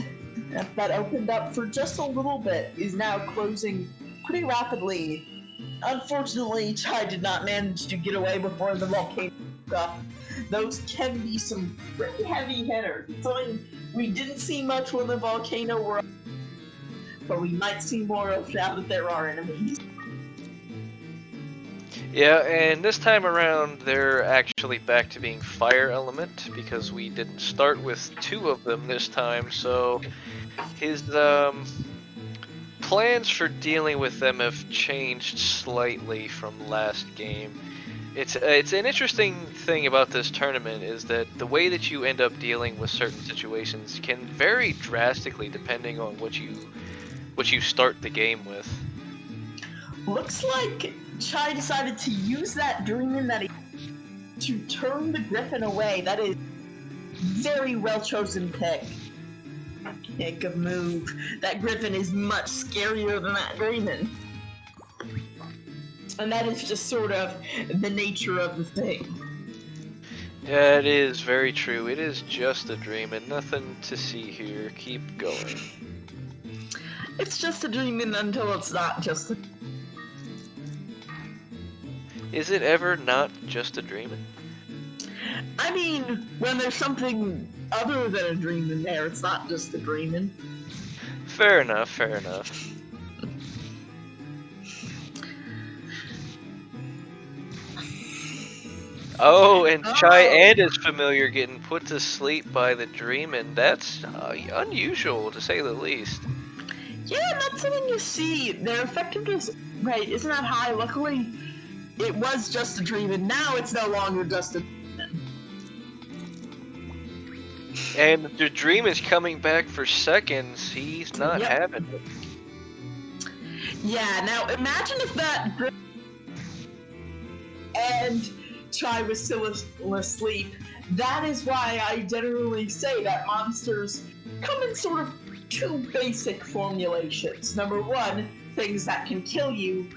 that opened up for just a little bit is now closing pretty rapidly. Unfortunately, Chai did not manage to get away before the volcano stuff. Those can be some pretty heavy hitters. We didn't see much when the volcano were up, but we might see more of now that there are enemies. Yeah, and this time around they're actually back to being fire element because we didn't start with two of them this time, so his plans for dealing with them have changed slightly from last game. It's an interesting thing about this tournament is that the way that you end up dealing with certain situations can vary drastically depending on what you start the game with. Looks like Chai decided to use that dreaming that he to turn the griffin away. That is very well chosen pick. Pick a move. That griffin is much scarier than that dreaming. And that is just sort of the nature of the thing. Yeah, it is very true. It is just a dream and nothing to see here. Keep going. It's just a dreaming until it's not just a... Is it ever not just a dreaming? I mean, when there's something other than a dream in there, it's not just a dreaming. Fair enough, fair enough. Oh, and Chai and his familiar getting put to sleep by the dreaming. That's unusual, to say the least. Yeah, not something you see. Their effectiveness rate isn't that high. Luckily, it was just a dream, and now it's no longer just a dream. And the dream is coming back for seconds. He's not having it. Yeah, now imagine if that and Chai was still asleep. That is why I generally say that monsters come in sort of two basic formulations. Number one, things that can kill you.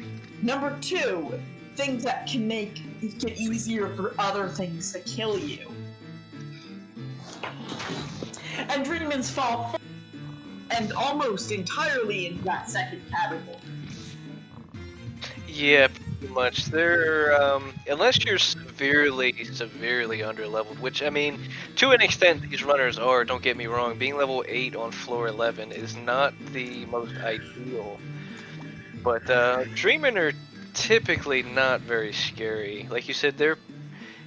Number two, things that can make it easier for other things to kill you. And Dreamins fall and almost entirely in that second category. Yeah, pretty much. They're, unless you're severely underleveled, which, I mean, to an extent these runners are, don't get me wrong, being level 8 on floor 11 is not the most ideal. But, Dreamin' are typically not very scary. Like you said, they're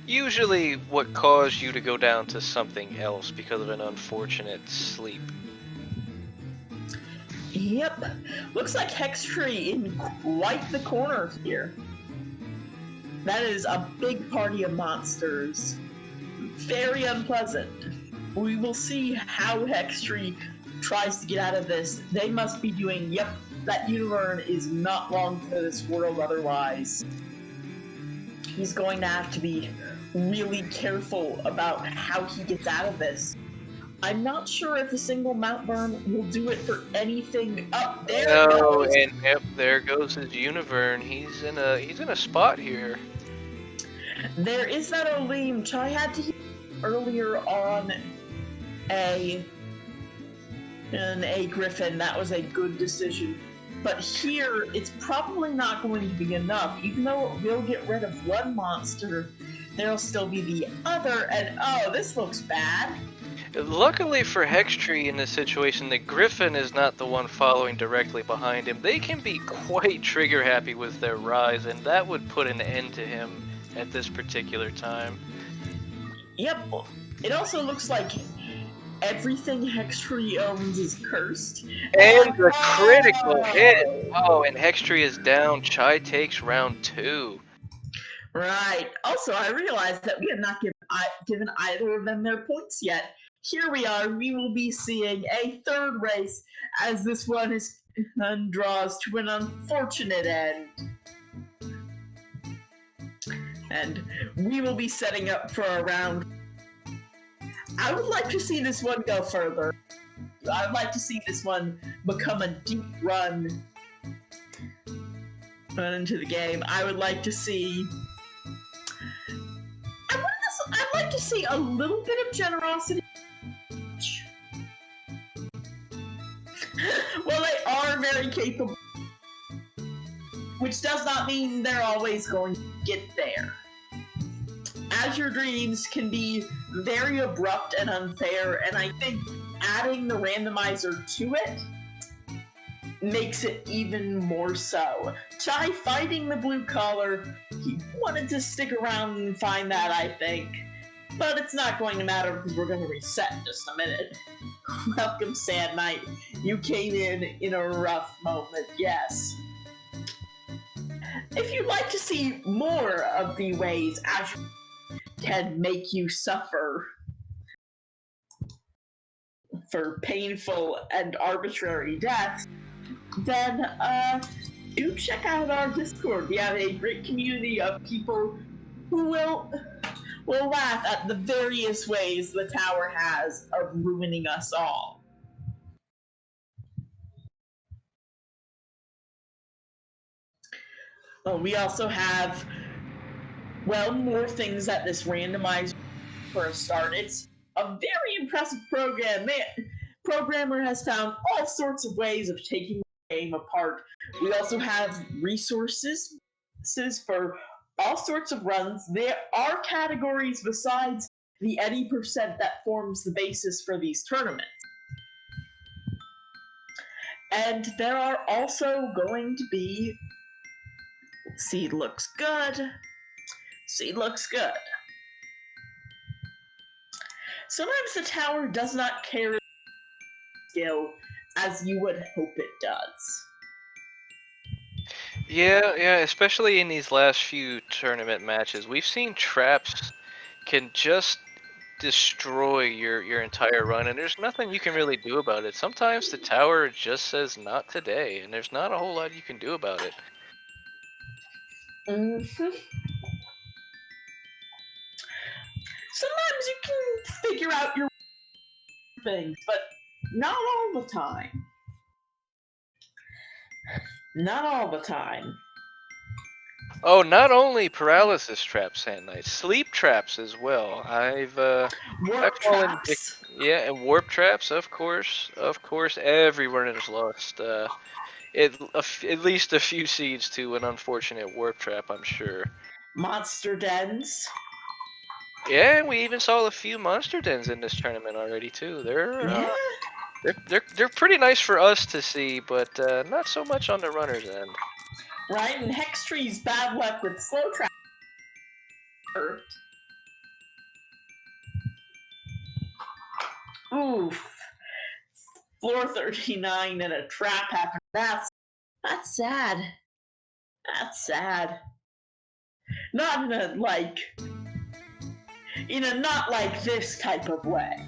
usually what caused you to go down to something else because of an unfortunate sleep. Yep. Looks like Hextree in quite the corner here. That is a big party of monsters. Very unpleasant. We will see how Hextree tries to get out of this. They must be doing, yep, that Univern is not long for this world otherwise. He's going to have to be really careful about how he gets out of this. I'm not sure if a single mount burn will do it for anything up there. No, and yep, there goes his Univern. He's in a spot here. There is that Olim Chai had to earlier on a Griffin. That was a good decision. But here, it's probably not going to be enough. Even though it will get rid of one monster, there'll still be the other, and oh, this looks bad. Luckily for Hextree in this situation, the Griffin is not the one following directly behind him. They can be quite trigger happy with their rise, and that would put an end to him at this particular time. Yep. It also looks like everything Hextree owns is cursed. And the critical hit! Oh, and Hextree is down. Chai takes round 2. Right. Also, I realized that we have not given either of them their points yet. Here we are. We will be seeing a third race as this one draws to an unfortunate end. And we will be setting up for a round. I would like to see this one go further. I would like to see this one become a deep run into the game. I would like to see... I'd like to see a little bit of generosity. Well, they are very capable, which does not mean they're always going to get there. Azure Dreams can be very abrupt and unfair, and I think adding the randomizer to it makes it even more so. Chai fighting the blue collar, he wanted to stick around and find that, I think. But it's not going to matter because we're going to reset in just a minute. Welcome, Sand Knight. You came in a rough moment, yes. If you'd like to see more of the ways Azure can make you suffer for painful and arbitrary deaths, then do check out our Discord. We have a great community of people who will laugh at the various ways the tower has of ruining us all. We also have, well, more things at this randomizer for a start. It's a very impressive program. Programmer has found all sorts of ways of taking the game apart. We also have resources for all sorts of runs. There are categories besides the 80% that forms the basis for these tournaments. And there are also going to be... Seed looks good. Seed looks good. Sometimes the tower does not carry skill as you would hope it does. Yeah, especially in these last few tournament matches, we've seen traps can just destroy your entire run, and there's nothing you can really do about it. Sometimes the tower just says not today, and there's not a whole lot you can do about it. Mm-hmm. Sometimes you can figure out your things, but not all the time. Not all the time. Oh, not only paralysis traps and nice, sleep traps as well. Warp traps. Yeah, and warp traps, of course, everyone has lost at least a few seeds to an unfortunate warp trap, I'm sure. Monster dens. Yeah, and we even saw a few monster dens in this tournament already too. They're pretty nice for us to see, but not so much on the runner's end. Right, and Hextree's bad luck with slow trap. Oof. Floor 39 and a trap happened. That's sad. That's sad. Not in a not like this type of way.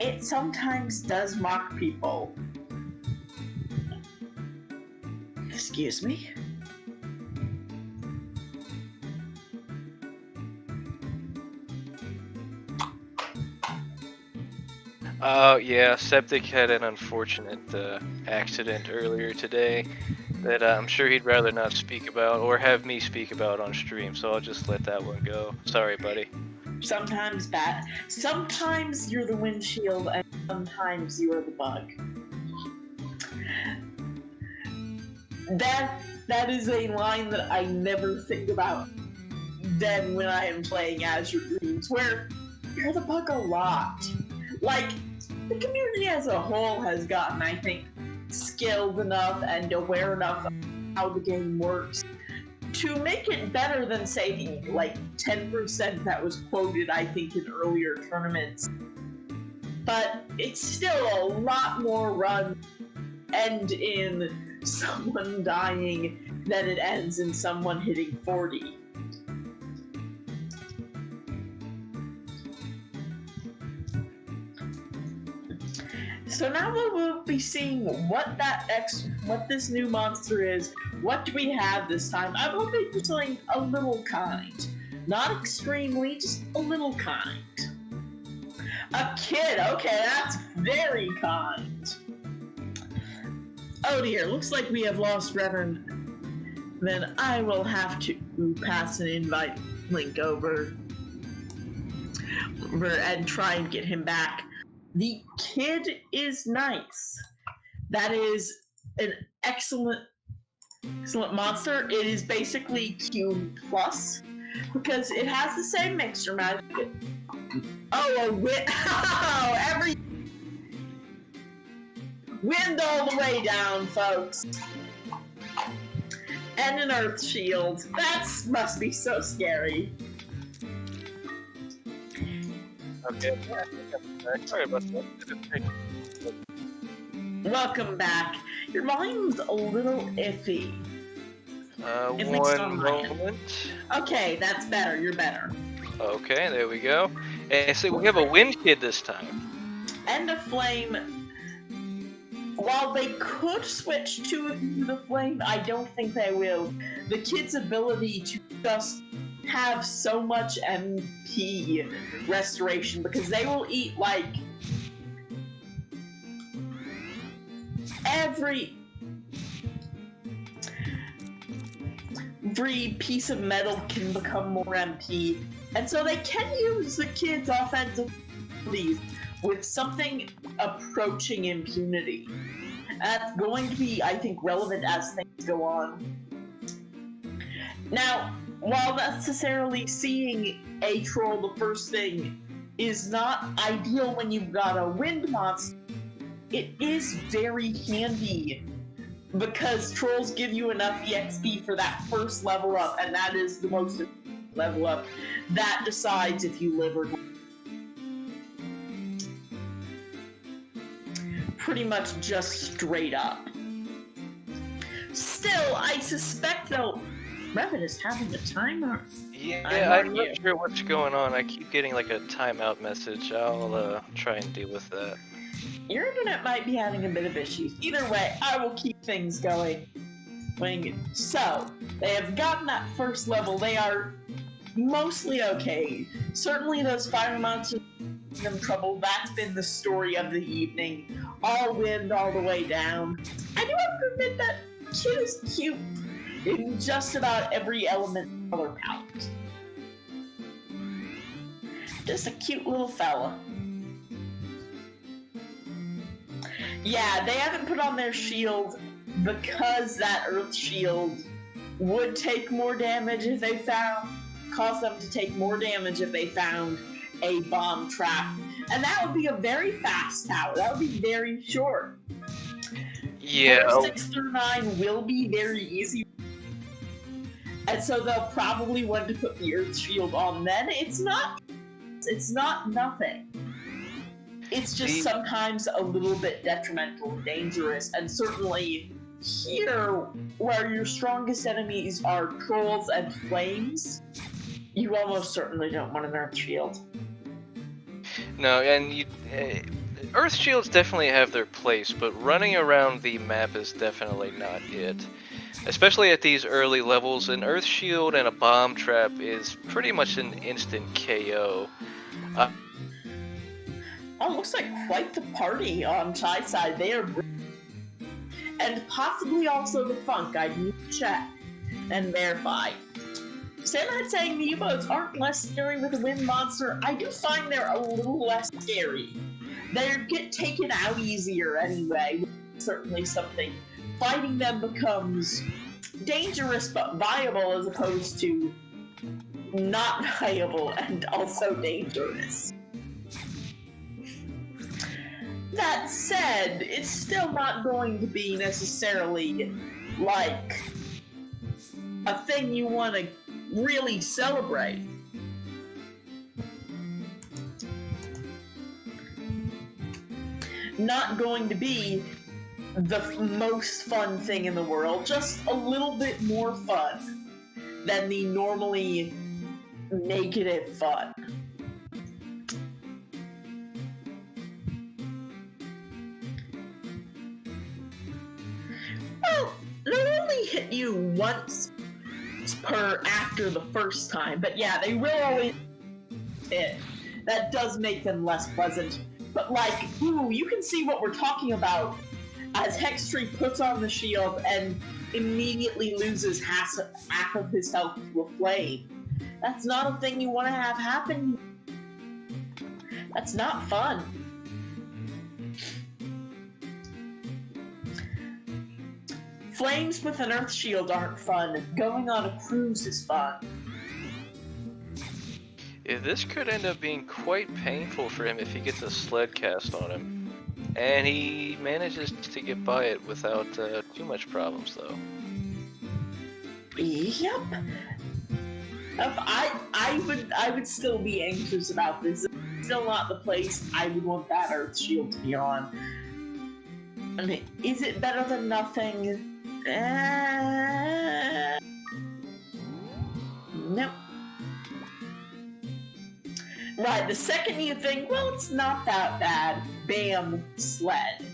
It sometimes does mock people. Excuse me? Oh yeah, Septic had an unfortunate accident earlier today that I'm sure he'd rather not speak about or have me speak about on stream, so I'll just let that one go. Sorry, buddy. Sometimes bad. Sometimes you're the windshield and sometimes you are the bug. That is a line that I never think about then when I am playing Azure Dreams, where you're the bug a lot. Like, the community as a whole has gotten, I think, skilled enough and aware enough of how the game works to make it better than, say, the, 10% that was quoted, I think, in earlier tournaments. But it's still a lot more runs end in someone dying than it ends in someone hitting 40. So now we'll be seeing what this new monster is. What do we have this time? I'm hoping for something a little kind. Not extremely, just a little kind. A kid, okay, that's very kind. Oh dear, looks like we have lost Reverend. Then I will have to pass an invite link over and try and get him back. The kid is nice. That is an excellent monster. It is basically Q plus because it has the same mixture magic. Every wind all the way down, folks. And an earth shield. That must be so scary. Okay, sorry about that. Welcome back. Your volume's a little iffy. One moment. Okay, that's better. You're better. Okay, there we go. And so we have a wind kid this time. And a flame. While they could switch to the flame, I don't think they will. The kid's ability to just have so much MP restoration, because they will eat like every piece of metal can become more MP, and so they can use the kid's offensive abilities with something approaching impunity. That's going to be, I think, relevant as things go on. Now, while necessarily seeing a troll the first thing is not ideal when you've got a wind monster, it is very handy because trolls give you enough EXP for that first level up, and that is the most level up that decides if you live or die. Pretty much just straight up. Still, I suspect though, Revit is having a timer. Yeah, I'm not sure what's going on. I keep getting like a timeout message. I'll try and deal with that. Your internet might be having a bit of issues. Either way, I will keep things going. So, they have gotten that first level. They are mostly okay. Certainly those fire monsters are in trouble. That's been the story of the evening. All wind all the way down. I do have to admit that kid is cute in just about every element of their palette. Just a cute little fella. Yeah, they haven't put on their shield because that earth shield would take more damage if they cause them to take more damage if they found a bomb trap. And that would be a very fast tower. That would be very short. Yeah. 4, 6 through 9 will be very easy. And so they'll probably want to put the earth shield on then. It's not nothing. It's just sometimes a little bit detrimental and dangerous, and certainly here, where your strongest enemies are trolls and flames, you almost certainly don't want an earth shield. No, and earth shields definitely have their place, but running around the map is definitely not it. Especially at these early levels, an earth shield and a bomb trap is pretty much an instant KO. Looks like quite the party on Chai's side. They are, and possibly also the Funk. I need to check and verify. Sam saying the U-boats aren't less scary with a wind monster. I do find they're a little less scary. They get taken out easier anyway. Certainly something. Fighting them becomes dangerous but viable as opposed to not viable and also dangerous. That said, it's still not going to be necessarily like a thing you want to really celebrate. Not going to be the most fun thing in the world, just a little bit more fun than the normally negative fun. Well, they only hit you once per after the first time, but yeah, they will always hit. That does make them less pleasant. But like, ooh, you can see what we're talking about as Hextree puts on the shield and immediately loses half of his health to a flame. That's not a thing you want to have happen. That's not fun. Flames with an earth shield aren't fun. Going on a cruise is fun. Yeah, this could end up being quite painful for him if he gets a sled cast on him. And he manages to get by it without too much problems, though. Yep. I would still be anxious about this. It's still not the place I would want that earth shield to be on. I mean, is it better than nothing? Nope. Right, the second you think, well, it's not that bad, bam, sled.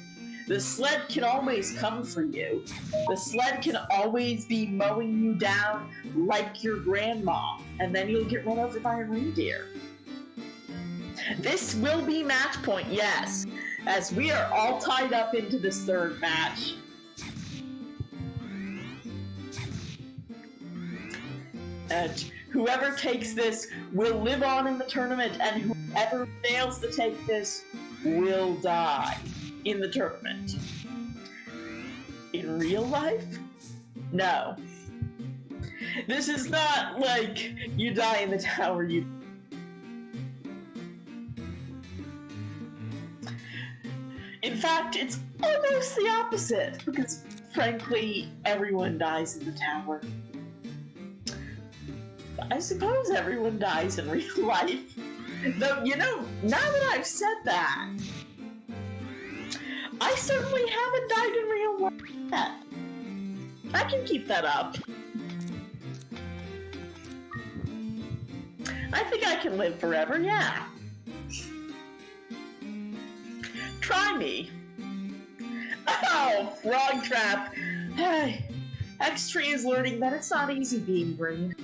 The sled can always come for you. The sled can always be mowing you down like your grandma, and then you'll get run over by a reindeer. This will be match point, yes, as we are all tied up into this third match. And whoever takes this will live on in the tournament, and whoever fails to take this will die in the tournament. In real life? No. This is not like you die in the tower, In fact, it's almost the opposite, because frankly, everyone dies in the tower. I suppose everyone dies in real life. Though, you know, now that I've said that, I certainly haven't died in real life yet. I can keep that up. I think I can live forever, yeah. Try me. Oh, wrong trap. Hey, Hextree is learning that it's not easy being green.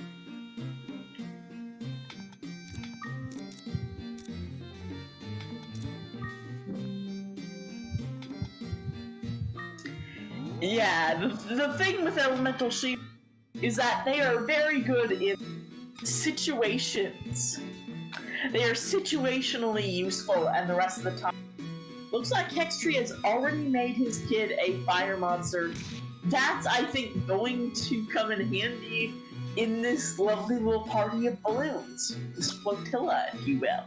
Yeah, the thing with Elemental Sheep is that they are very good in situations. They are situationally useful, and the rest of the time. Looks like Hextree has already made his kid a fire monster. That's, I think, going to come in handy in this lovely little party of balloons. This flotilla, if you will.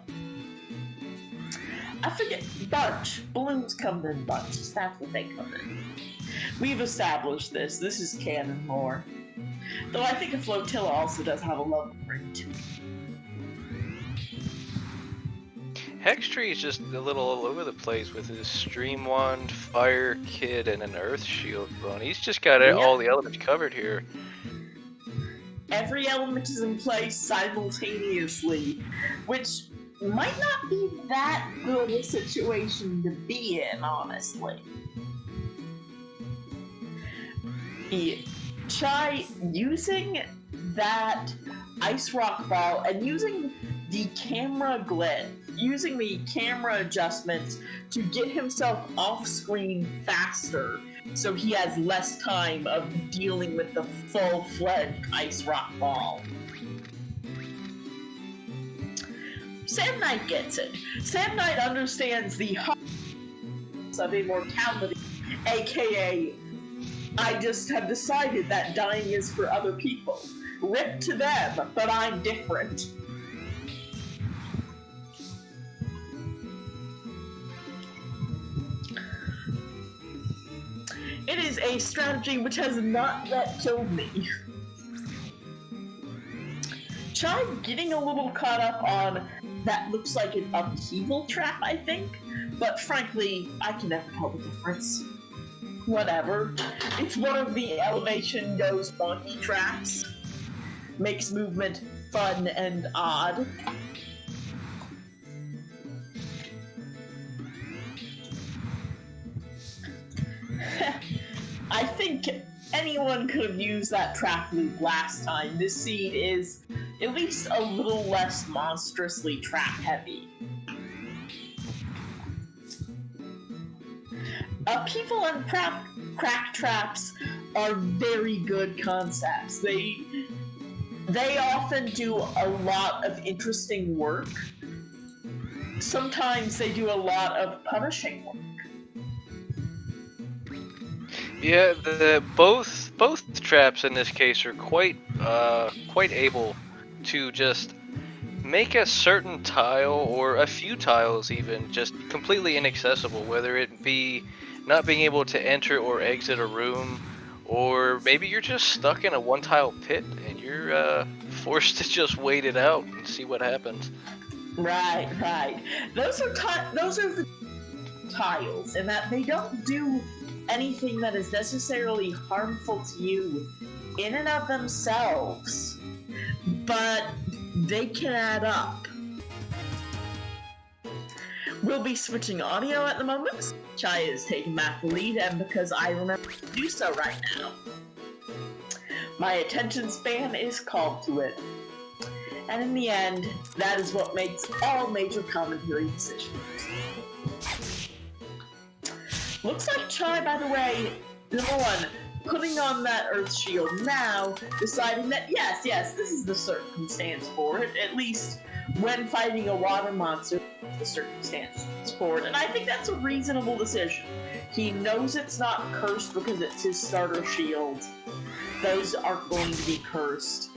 I forget, bunch. Balloons come in bunches. That's what they come in. We've established this. This is canon lore. Though I think a flotilla also does have a love ring to it. Hextree is just a little all over the place with his Stream Wand, Fire Kid, and an Earth Shield run. He's just got all the elements covered here. Every element is in place simultaneously, which might not be that good a situation to be in, honestly. Czaj, using that Ice Rock Ball and using the camera glitch, using the camera adjustments to get himself off screen faster so he has less time of dealing with the full-fledged Ice Rock Ball. Sam Knight gets it. Sam Knight understands the heart of immortality, aka I just have decided that dying is for other people. Rip to them, but I'm different. It is a strategy which has not yet killed me. Czaj getting a little caught up on that looks like an upheaval trap, I think, but frankly, I can never tell the difference. Whatever. It's one of the elevation goes funky traps. Makes movement fun and odd. I think anyone could have used that trap loop last time. This seed is at least a little less monstrously trap heavy. Upheaval and crack traps are very good concepts. They often do a lot of interesting work. Sometimes they do a lot of punishing work. Yeah, both traps in this case are quite able to just make a certain tile or a few tiles even just completely inaccessible, whether it be not being able to enter or exit a room, or maybe you're just stuck in a one-tile pit and you're forced to just wait it out and see what happens. Right. Those are the tiles, in that they don't do anything that is necessarily harmful to you in and of themselves, but they can add up. We'll be switching audio at the moment. Chai is taking back the lead, and because I remember to do so right now, my attention span is called to it. And in the end, that is what makes all major commentary decisions. Looks like Chai, by the way, number one, putting on that Earth Shield now, deciding that yes, this is the circumstance for it, at least when fighting a water monster, the circumstance for it, and I think that's a reasonable decision. He knows it's not cursed because it's his starter shield. Those aren't going to be cursed.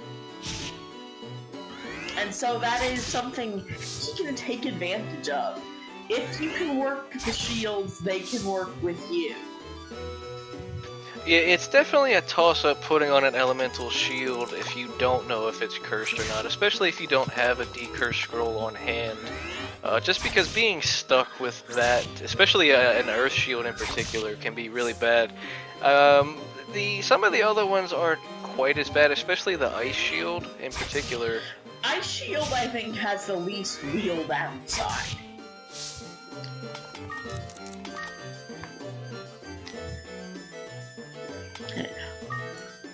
And so that is something he can take advantage of. If you can work the shields, they can work with you. Yeah, it's definitely a toss-up putting on an elemental shield if you don't know if it's cursed or not, especially if you don't have a decurse scroll on hand. Just because being stuck with that, especially an earth shield in particular, can be really bad. Some of the other ones aren't quite as bad, especially the ice shield in particular. Ice shield, I think, has the least real downside.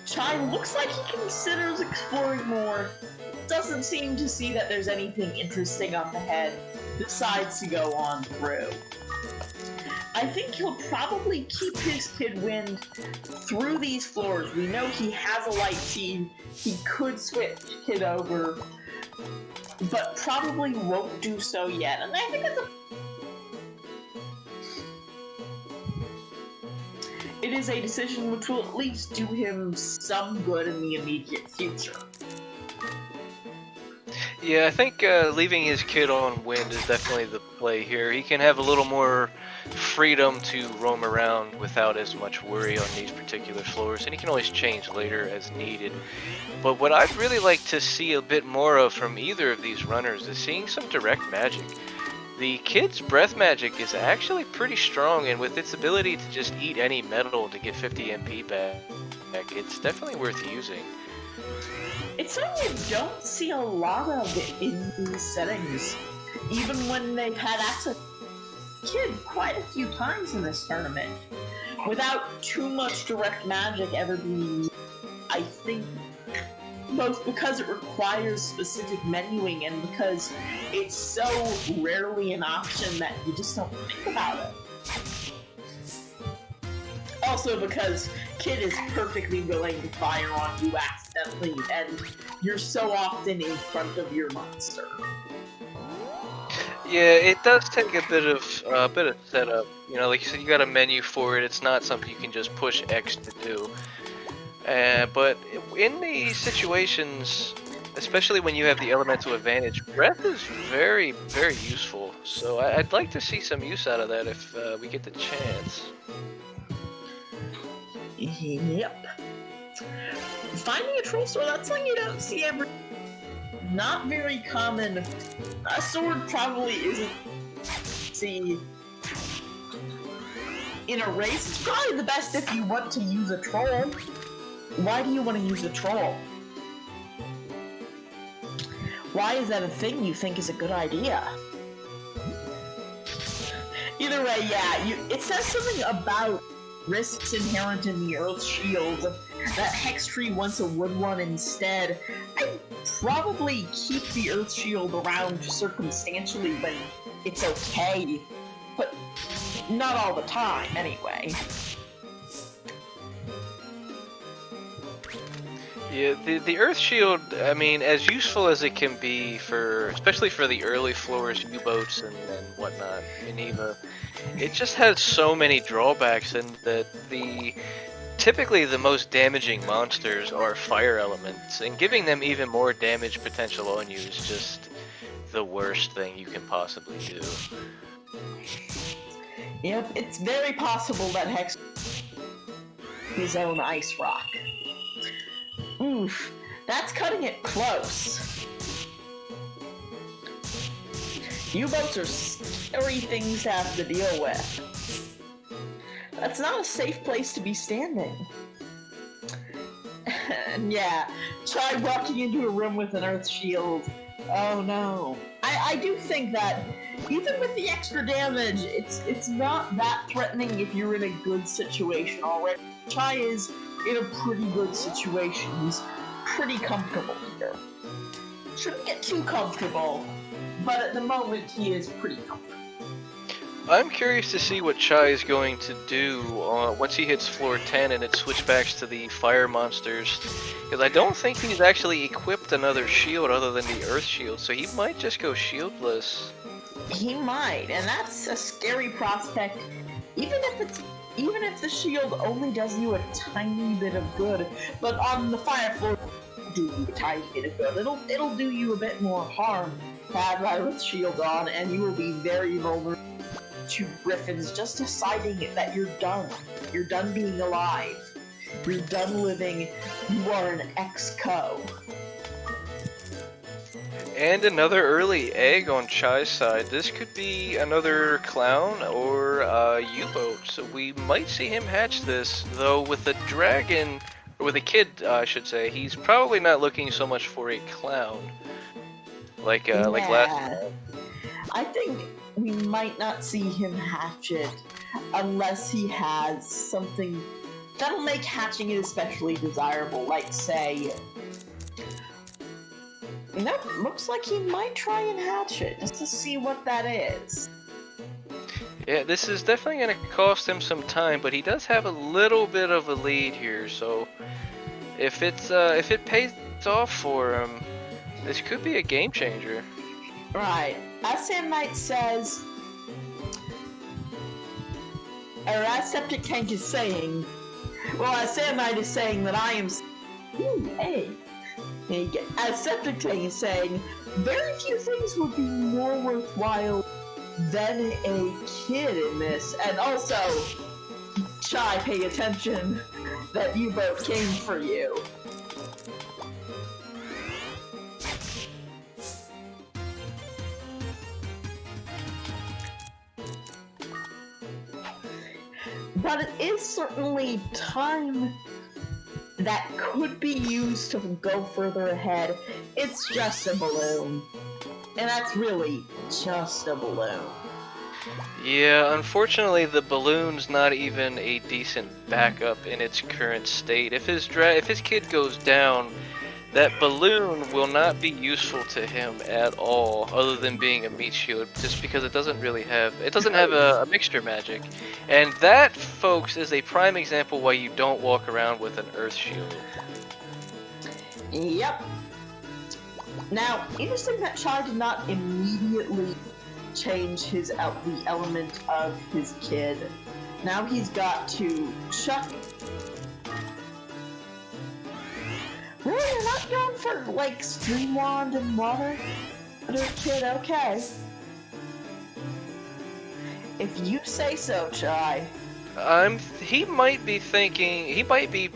Chai looks like he considers exploring more. Doesn't seem to see that there's anything interesting up ahead. Decides to go on through. I think he'll probably keep his Kid Wind through these floors. We know he has a light seed. He could switch Kid over, but probably won't do so yet. And I think it is a decision which will at least do him some good in the immediate future. Yeah, I think leaving his kid on wind is definitely the play here. He can have a little more freedom to roam around without as much worry on these particular floors, and he can always change later as needed. But what I'd really like to see a bit more of from either of these runners is seeing some direct magic. The kid's breath magic is actually pretty strong, and with its ability to just eat any metal to get 50 MP back, it's definitely worth using. It's something you don't see a lot of in these settings, even when they've had access to Kid quite a few times in this tournament, without too much direct magic ever being used. I think both because it requires specific menuing and because it's so rarely an option that you just don't think about it. Also because Kid is perfectly willing to fire on you accidentally, and you're so often in front of your monster. Yeah, it does take a bit of setup. You know, like you said, you got a menu for it. It's not something you can just push X to do. But in these situations, especially when you have the elemental advantage, breath is very, very useful. So I'd like to see some use out of that if we get the chance. Yep. Finding a troll sword, that's something you don't see every... Not very common. A sword probably isn't... See... In a race, it's probably the best if you want to use a troll. Why do you want to use a troll? Why is that a thing you think is a good idea? Either way, yeah, it says something about risks inherent in the Earth Shield, that Hextree wants a wood one instead. I'd probably keep the Earth Shield around circumstantially when it's okay, but not all the time, anyway. Yeah, the Earth Shield, I mean, as useful as it can be for, especially for the early floors, U-boats and whatnot, Geneva, it just has so many drawbacks in that typically the most damaging monsters are fire elements, and giving them even more damage potential on you is just the worst thing you can possibly do. Yep, it's very possible that Hex his own ice rock. Oof, that's cutting it close. U-boats are scary things to have to deal with. That's not a safe place to be standing. And yeah, try walking into a room with an earth shield Oh no. I do think that even with the extra damage, it's not that threatening if you're in a good situation already. Chai is in a pretty good situation. He's pretty comfortable here. Shouldn't get too comfortable, but at the moment he is pretty comfortable. I'm curious to see what Chai is going to do once he hits floor 10 and it switchbacks to the fire monsters. Because I don't think he's actually equipped another shield other than the earth shield, so he might just go shieldless. He might, and that's a scary prospect. Even if the shield only does you a tiny bit of good, but on the fire floor do you a tiny bit of good. It'll do you a bit more harm to have that earth shield on, and you will be very vulnerable to griffins just deciding that you're done. You're done being alive. You're done living. You are an ex-co. And another early egg on Chai's side. This could be another clown or a U-boat. So we might see him hatch this, though with a dragon, or with a kid, I should say, he's probably not looking so much for a clown. Like last. I think we might not see him hatch it unless he has something that'll make hatching it especially desirable, like say... Nope, looks like he might try and hatch it, just to see what that is. Yeah, this is definitely going to cost him some time, but he does have a little bit of a lead here, so... If it pays off for him, this could be a game changer. Right. As Sam Knight says, or as Septic Tank is saying, well, as Sam Knight is saying that I am... Ooh, hey. As Septic Tank is saying, very few things would be more worthwhile than a kid in this. And also, Chai, pay attention that you both came for you. But it is certainly time that could be used to go further ahead. It's just a balloon. And that's really just a balloon. Yeah, unfortunately the balloon's not even a decent backup in its current state. If his kid goes down, that balloon will not be useful to him at all, other than being a meat shield, just because it doesn't have a mixture magic. And that, folks, is a prime example why you don't walk around with an earth shield. Yep. Now, interesting that Chai did not immediately change the element of his kid. Now he's got to chuck. Really, you're not going for like Stream Wand and water? Little kid, okay. If you say so, Chai. He might be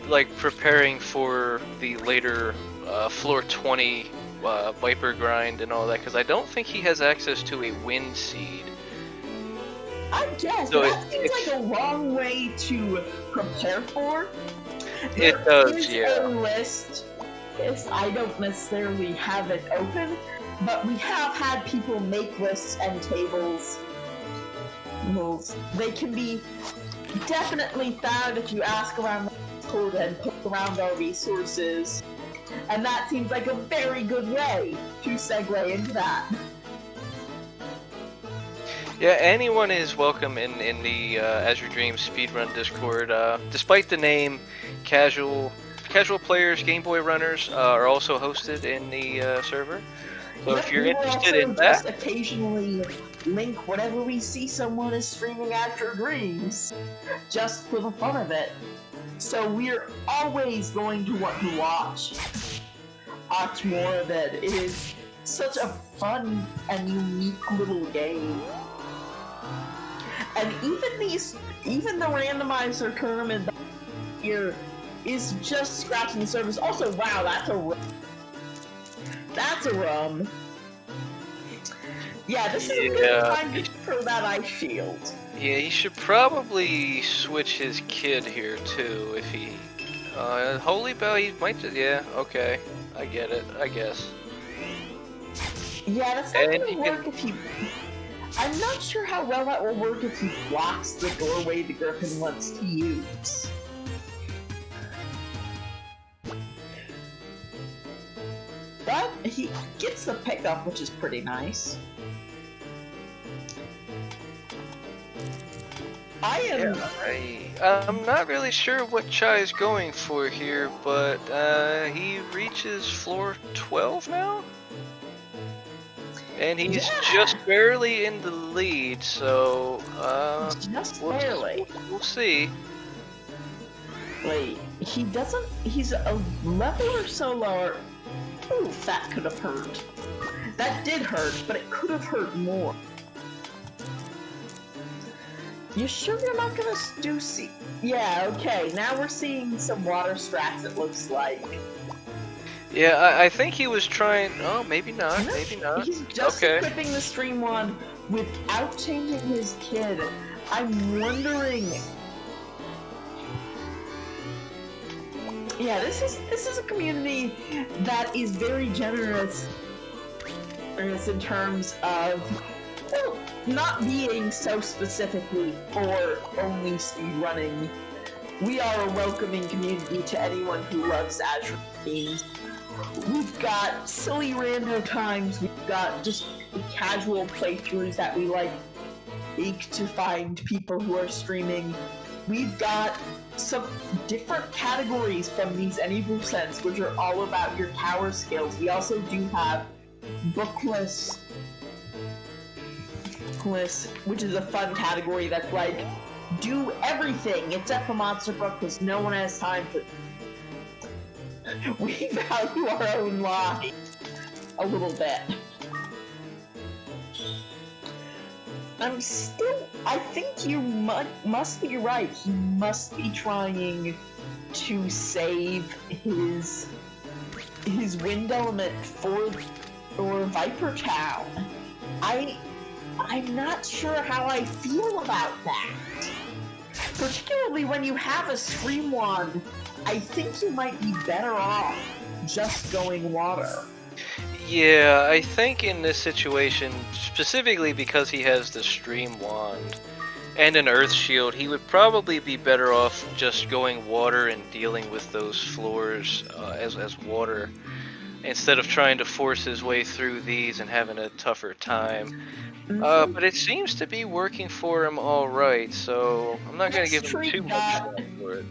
like preparing for the later floor 20 Viper grind and all that, because I don't think he has access to a wind seed. I guess, so that seems like a long way to prepare for. There is a list. I don't necessarily have it open, but we have had people make lists and tables. They can be definitely found if you ask around the Discord and poke around our resources. And that seems like a very good way to segue into that. Yeah, anyone is welcome in the Azure Dreams speedrun Discord. Despite the name, casual players, Game Boy runners are also hosted in the server. So if you're interested in that, just occasionally link whenever we see someone is streaming Azure Dreams, just for the fun of it. So we're always going to want to watch more of it. It is such a fun and unique little game. And even the randomizer tournament here is just scratching the surface. Also, wow, that's a rum. Yeah, this is a good time to throw that ice shield. Yeah, he should probably switch his kid here too. If he, Holy Bell, he might just, yeah, okay, I get it, I guess. Yeah, that's not And gonna you work can- if he... I'm not sure how well that will work if he blocks the doorway the Griffin wants to use. But he gets the pickup, which is pretty nice. I'm not really sure what Chai is going for here, but he reaches floor 12 now? And he's just barely in the lead, so just barely. We'll see. Wait, he's a level or so lower. Oof, that could have hurt. That did hurt, but it could have hurt more. You sure you're not gonna do Yeah, okay, now we're seeing some water strats, it looks like. Yeah, I think he was trying... Oh, maybe not, maybe not. He's just equipping the stream wand without changing his kid. I'm wondering... Yeah, this is a community that is very generous in terms of, well, not being so specifically for only speedrunning. We are a welcoming community to anyone who loves Azure games. We've got silly rando times, we've got just casual playthroughs that we like to find people who are streaming. We've got some different categories from these AnyBoosens, which are all about your tower skills. We also do have bookless, which is a fun category that's like, do everything except for monster book because no one has time for. We value our own lives a little bit. I think you must be right. He must be trying to save his wind element for Viper Town. I'm not sure how I feel about that. Particularly when you have a stream wand, I think you might be better off just going water. Yeah, I think in this situation, specifically because he has the stream wand and an earth shield, he would probably be better off just going water and dealing with those floors as water, instead of trying to force his way through these and having a tougher time. But it seems to be working for him all right, so I'm not going to give him too much credit for it.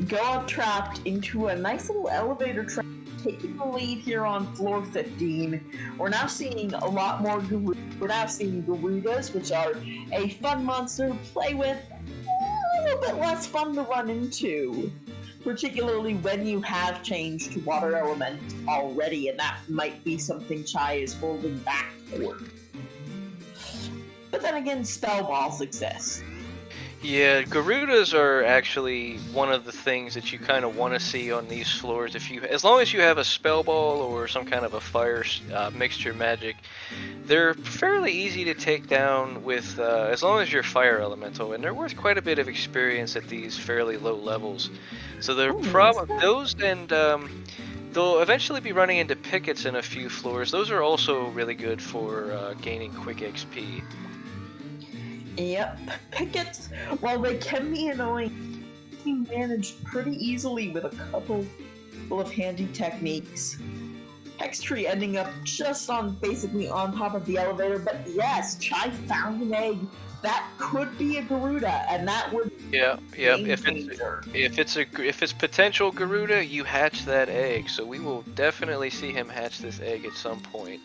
Go up trapped into a nice little elevator track, taking the lead here on floor 15. We're now seeing a lot more Garudas. We're now seeing Garudas, which are a fun monster to play with, a little bit less fun to run into. Particularly when you have changed to water element already, and that might be something Chai is holding back for. But then again, spell balls exist. Yeah, Garudas are actually one of the things that you kind of want to see on these floors. As long as you have a spell ball or some kind of a fire mixture magic, they're fairly easy to take down with as long as you're fire elemental, and they're worth quite a bit of experience at these fairly low levels. So they're those, and they'll eventually be running into pickets in a few floors. Those are also really good for gaining quick XP. Yep, pickets, while they can be annoying, can be managed pretty easily with a couple of handy techniques. Hextree ending up just basically on top of the elevator, but yes, Chai found an egg. That could be a Garuda, and that would if it's potential Garuda, you hatch that egg. So we will definitely see him hatch this egg at some point.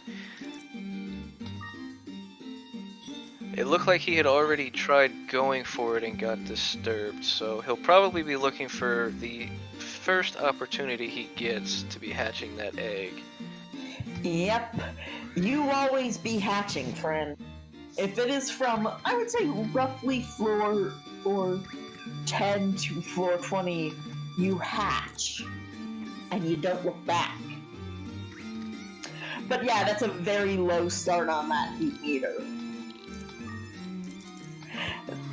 It looked like he had already tried going for it and got disturbed, so he'll probably be looking for the first opportunity he gets to be hatching that egg. Yep, you always be hatching, friend. If it is from, I would say, roughly floor 10 to floor 20, you hatch, and you don't look back. But yeah, that's a very low start on that heat meter.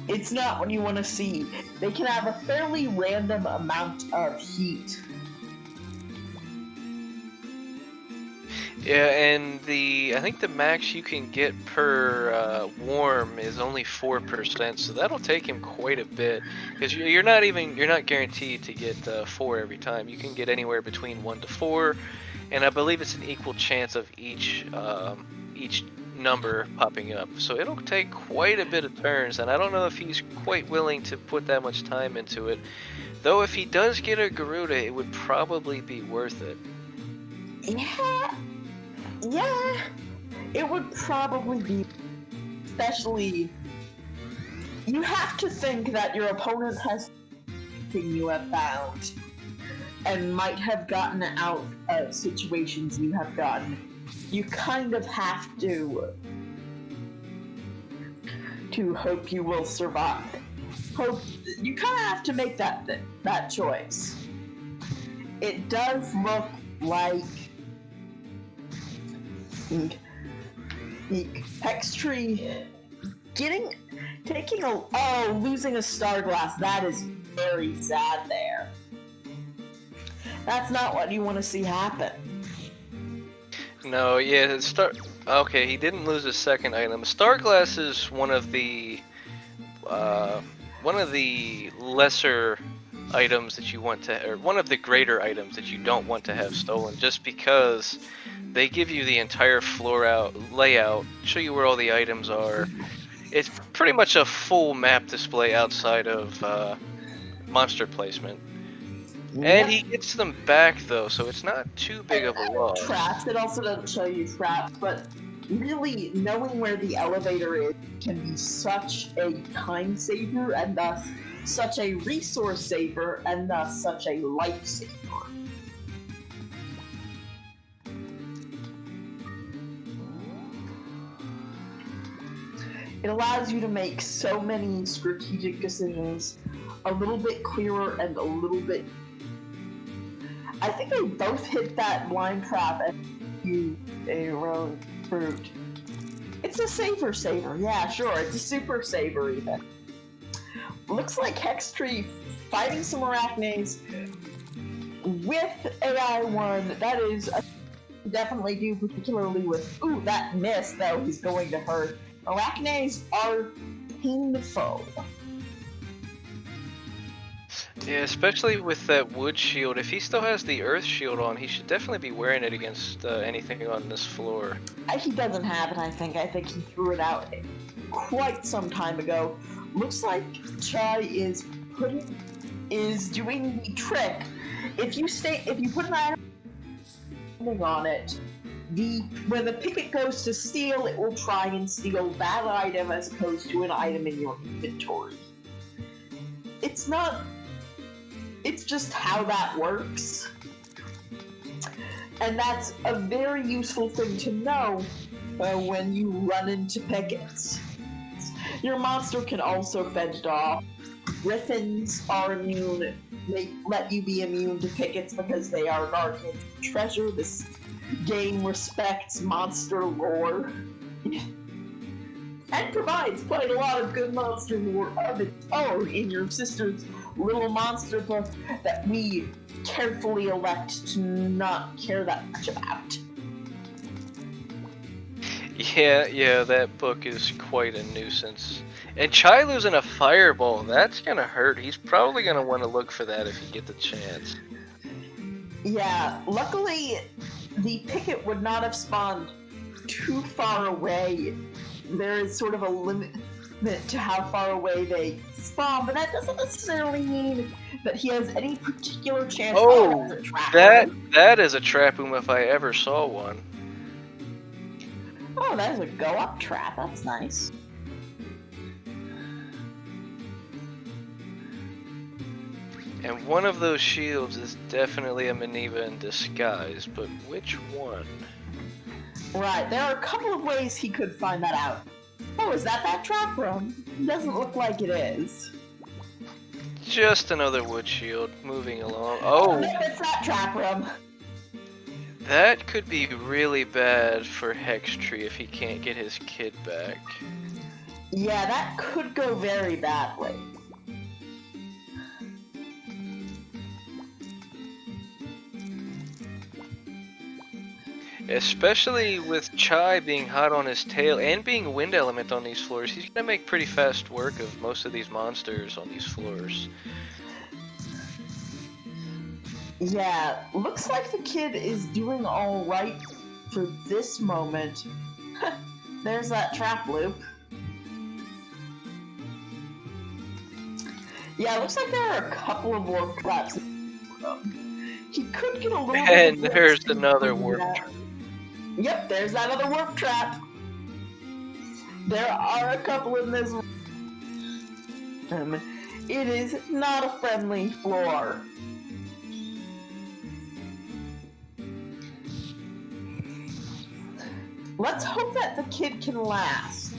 It's not what you want to see. They can have a fairly random amount of heat. Yeah, and I think the max you can get per worm is only 4%, so that'll take him quite a bit. Because you're not guaranteed to get 4 every time. You can get anywhere between 1 to 4, and I believe it's an equal chance of each number popping up. So it'll take quite a bit of turns, and I don't know if he's quite willing to put that much time into it. Though if he does get a Garuda, it would probably be worth it. Yeah, it would probably be, especially, you have to think that your opponent has something you have found and might have gotten out of situations you have gotten. You kind of have to hope you will survive. You kind of have to make that choice. It does look like Hextree losing a star glass. That is very sad there. That's not what you want to see happen. No, yeah, okay, he didn't lose his second item. Star glass is one of the lesser items that you want to, or one of the greater items that you don't want to have stolen, just because they give you the entire floor layout, show you where all the items are. It's pretty much a full map display outside of monster placement. And he gets them back though, so it's not too big of a loss. Traps, it also doesn't show you traps, but really knowing where the elevator is can be such a time saver, and thus such a resource saver, and thus such a life saver. It allows you to make so many strategic decisions a little bit clearer and a little bit. I think they both hit that blind trap and you a road fruit. It's a saver, yeah, sure, it's a super saver even. Looks like Hextree fighting some arachnids with AI1. That is definitely do, particularly with that miss though. He's going to hurt. Arachnids are painful. Yeah, especially with that wood shield. If he still has the earth shield on, he should definitely be wearing it against anything on this floor. He doesn't have it, I think. I think he threw it out quite some time ago. Looks like Chai is doing the trick. If you put an item on it, when the picket goes to steal, it will try and steal that item as opposed to an item in your inventory. It's just how that works. And that's a very useful thing to know when you run into pickets. Your monster can also fend off. Griffins are immune. They let you be immune to pickets because they are Narcan's treasure. This game respects monster lore. And provides quite a lot of good monster lore of its own in your sister's little monster book that we carefully elect to not care that much about. Yeah, that book is quite a nuisance. And Chai losing a fireball, that's gonna hurt. He's probably gonna want to look for that if he gets the chance. Yeah, luckily the picket would not have spawned too far away. There is sort of a limit to how far away they spawn, but that doesn't necessarily mean that he has any particular chance. Oh, that is a trap room if I ever saw one. Oh, that's a go-up trap. That's nice. And one of those shields is definitely a Maneva in disguise, but which one? Right, there are a couple of ways he could find that out. Oh, is that trap room? Doesn't look like it is. Just another wood shield, moving along. Oh! Maybe it's that trap room. That could be really bad for Hextree if he can't get his kid back. Yeah, that could go very badly. Especially with Chai being hot on his tail and being wind element on these floors, he's gonna make pretty fast work of most of these monsters on these floors. Yeah, looks like the kid is doing all right for this moment. There's that trap loop. Yeah, looks like there are a couple of warp traps. He could get a little And bit of there's another warp trap. Yep, there's that other warp trap. There are a couple in this. It is not a friendly floor. Let's hope that the kid can last.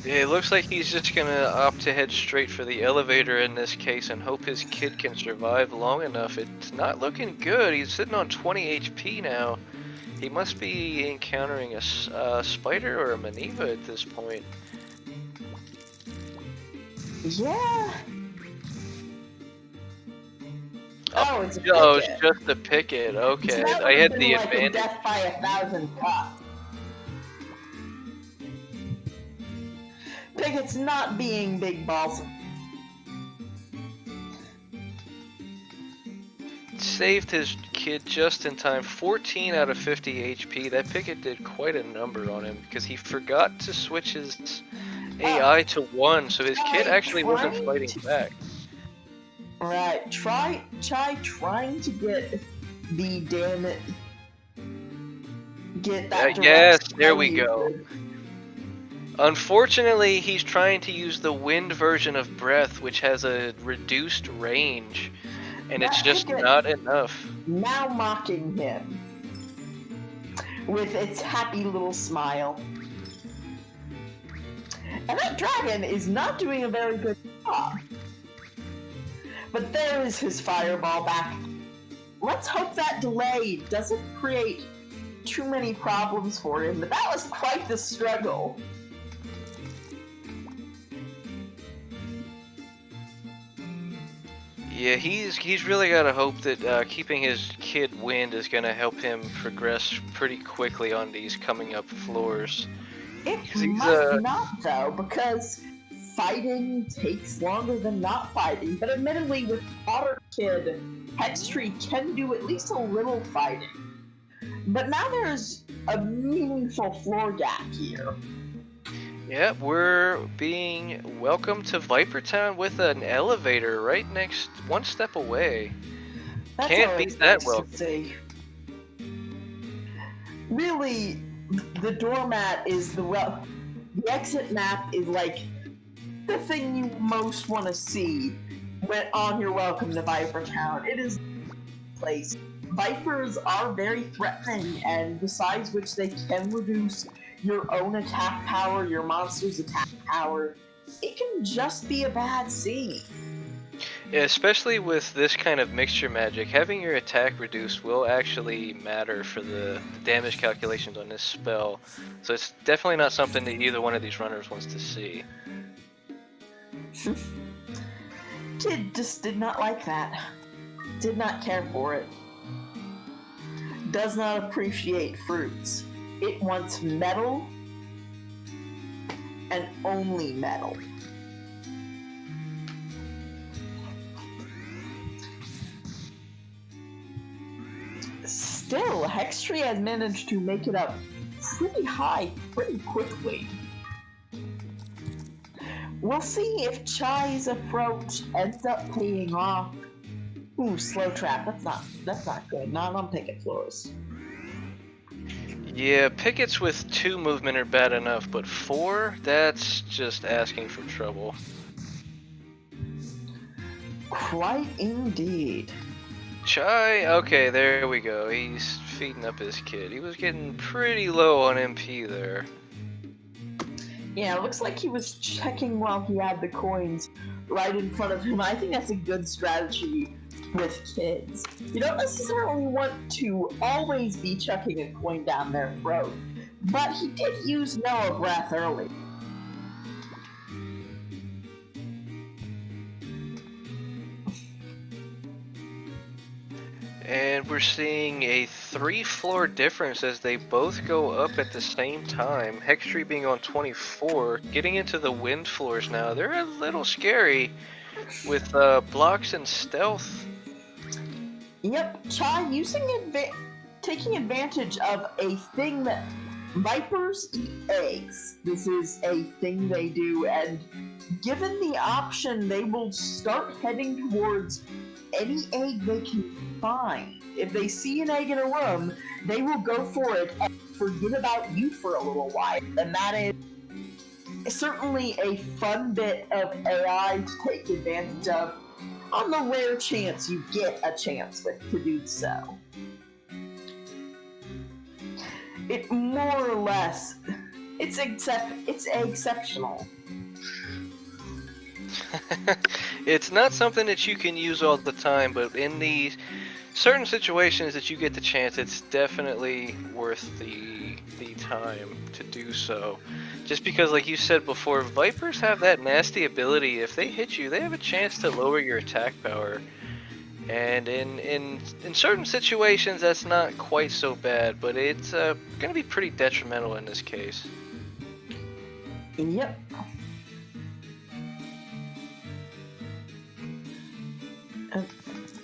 Yeah, it looks like he's just gonna opt to head straight for the elevator in this case and hope his kid can survive long enough. It's not looking good. He's sitting on 20 HP now. He must be encountering a spider or a Maneva at this point. Yeah. Oh, it's a picket. Oh, it's just a picket. Okay, So I had been the like advantage. a death by 1,000 cuts. Picket's not being big balls. Saved his kid just in time. 14 out of 50 HP. That picket did quite a number on him because he forgot to switch his AI to 1, so his kid actually wasn't fighting back. Right, Chai trying to get the get that. Yes, there we go. Unfortunately, he's trying to use the wind version of breath, which has a reduced range, and it's just not enough. Now mocking him with its happy little smile. And that dragon is not doing a very good job. But there is his fireball back. Let's hope that delay doesn't create too many problems for him, but that was quite the struggle. Yeah, he's really got to hope that keeping his kid wind is going to help him progress pretty quickly on these coming up floors. It must not, though, because fighting takes longer than not fighting. But admittedly, with Water Kid, Hextree can do at least a little fighting. But now there's a meaningful floor gap here. Yeah, we're being welcomed to Viper Town with an elevator right next, one step away. That's Can't beat that well. Really, the doormat is the exit map is like the thing you most want to see when on your welcome to Viper Town. It is a place. Vipers are very threatening, and besides which they can reduce your own attack power, your monster's attack power. It can just be a bad scene. Yeah, especially with this kind of mixture magic, having your attack reduced will actually matter for the damage calculations on this spell. So it's definitely not something that either one of these runners wants to see. Kid just did not like that. Did not care for it. Does not appreciate fruits. It wants metal, and only metal. Still, Hextree has managed to make it up pretty high pretty quickly. We'll see if Chai's approach ends up paying off. Ooh, slow trap. That's not good. Not on picket floors. Yeah, pickets with 2 movement are bad enough, but 4, that's just asking for trouble. Quite indeed. Chai, okay, there we go. He's feeding up his kid. He was getting pretty low on MP there. Yeah, it looks like he was checking while he had the coins right in front of him. I think that's a good strategy with kids. You don't necessarily want to always be chucking a coin down their throat, but he did use Noah Breath early. And we're seeing a 3-floor difference as they both go up at the same time. Hextree being on 24, getting into the wind floors now. They're a little scary with blocks and stealth. Yep, Chai taking advantage of a thing that vipers eat eggs. This is a thing they do, and given the option, they will start heading towards any egg they can find. If they see an egg in a room, they will go for it and forget about you for a little while. And that is certainly a fun bit of AI to take advantage of on the rare chance you get a chance to do so. It more or less, it's exceptional. It's not something that you can use all the time, but in the certain situations that you get the chance, it's definitely worth the time to do so. Just because, like you said before, Vipers have that nasty ability. If they hit you, they have a chance to lower your attack power. And in certain situations, that's not quite so bad, but it's going to be pretty detrimental in this case. Yep.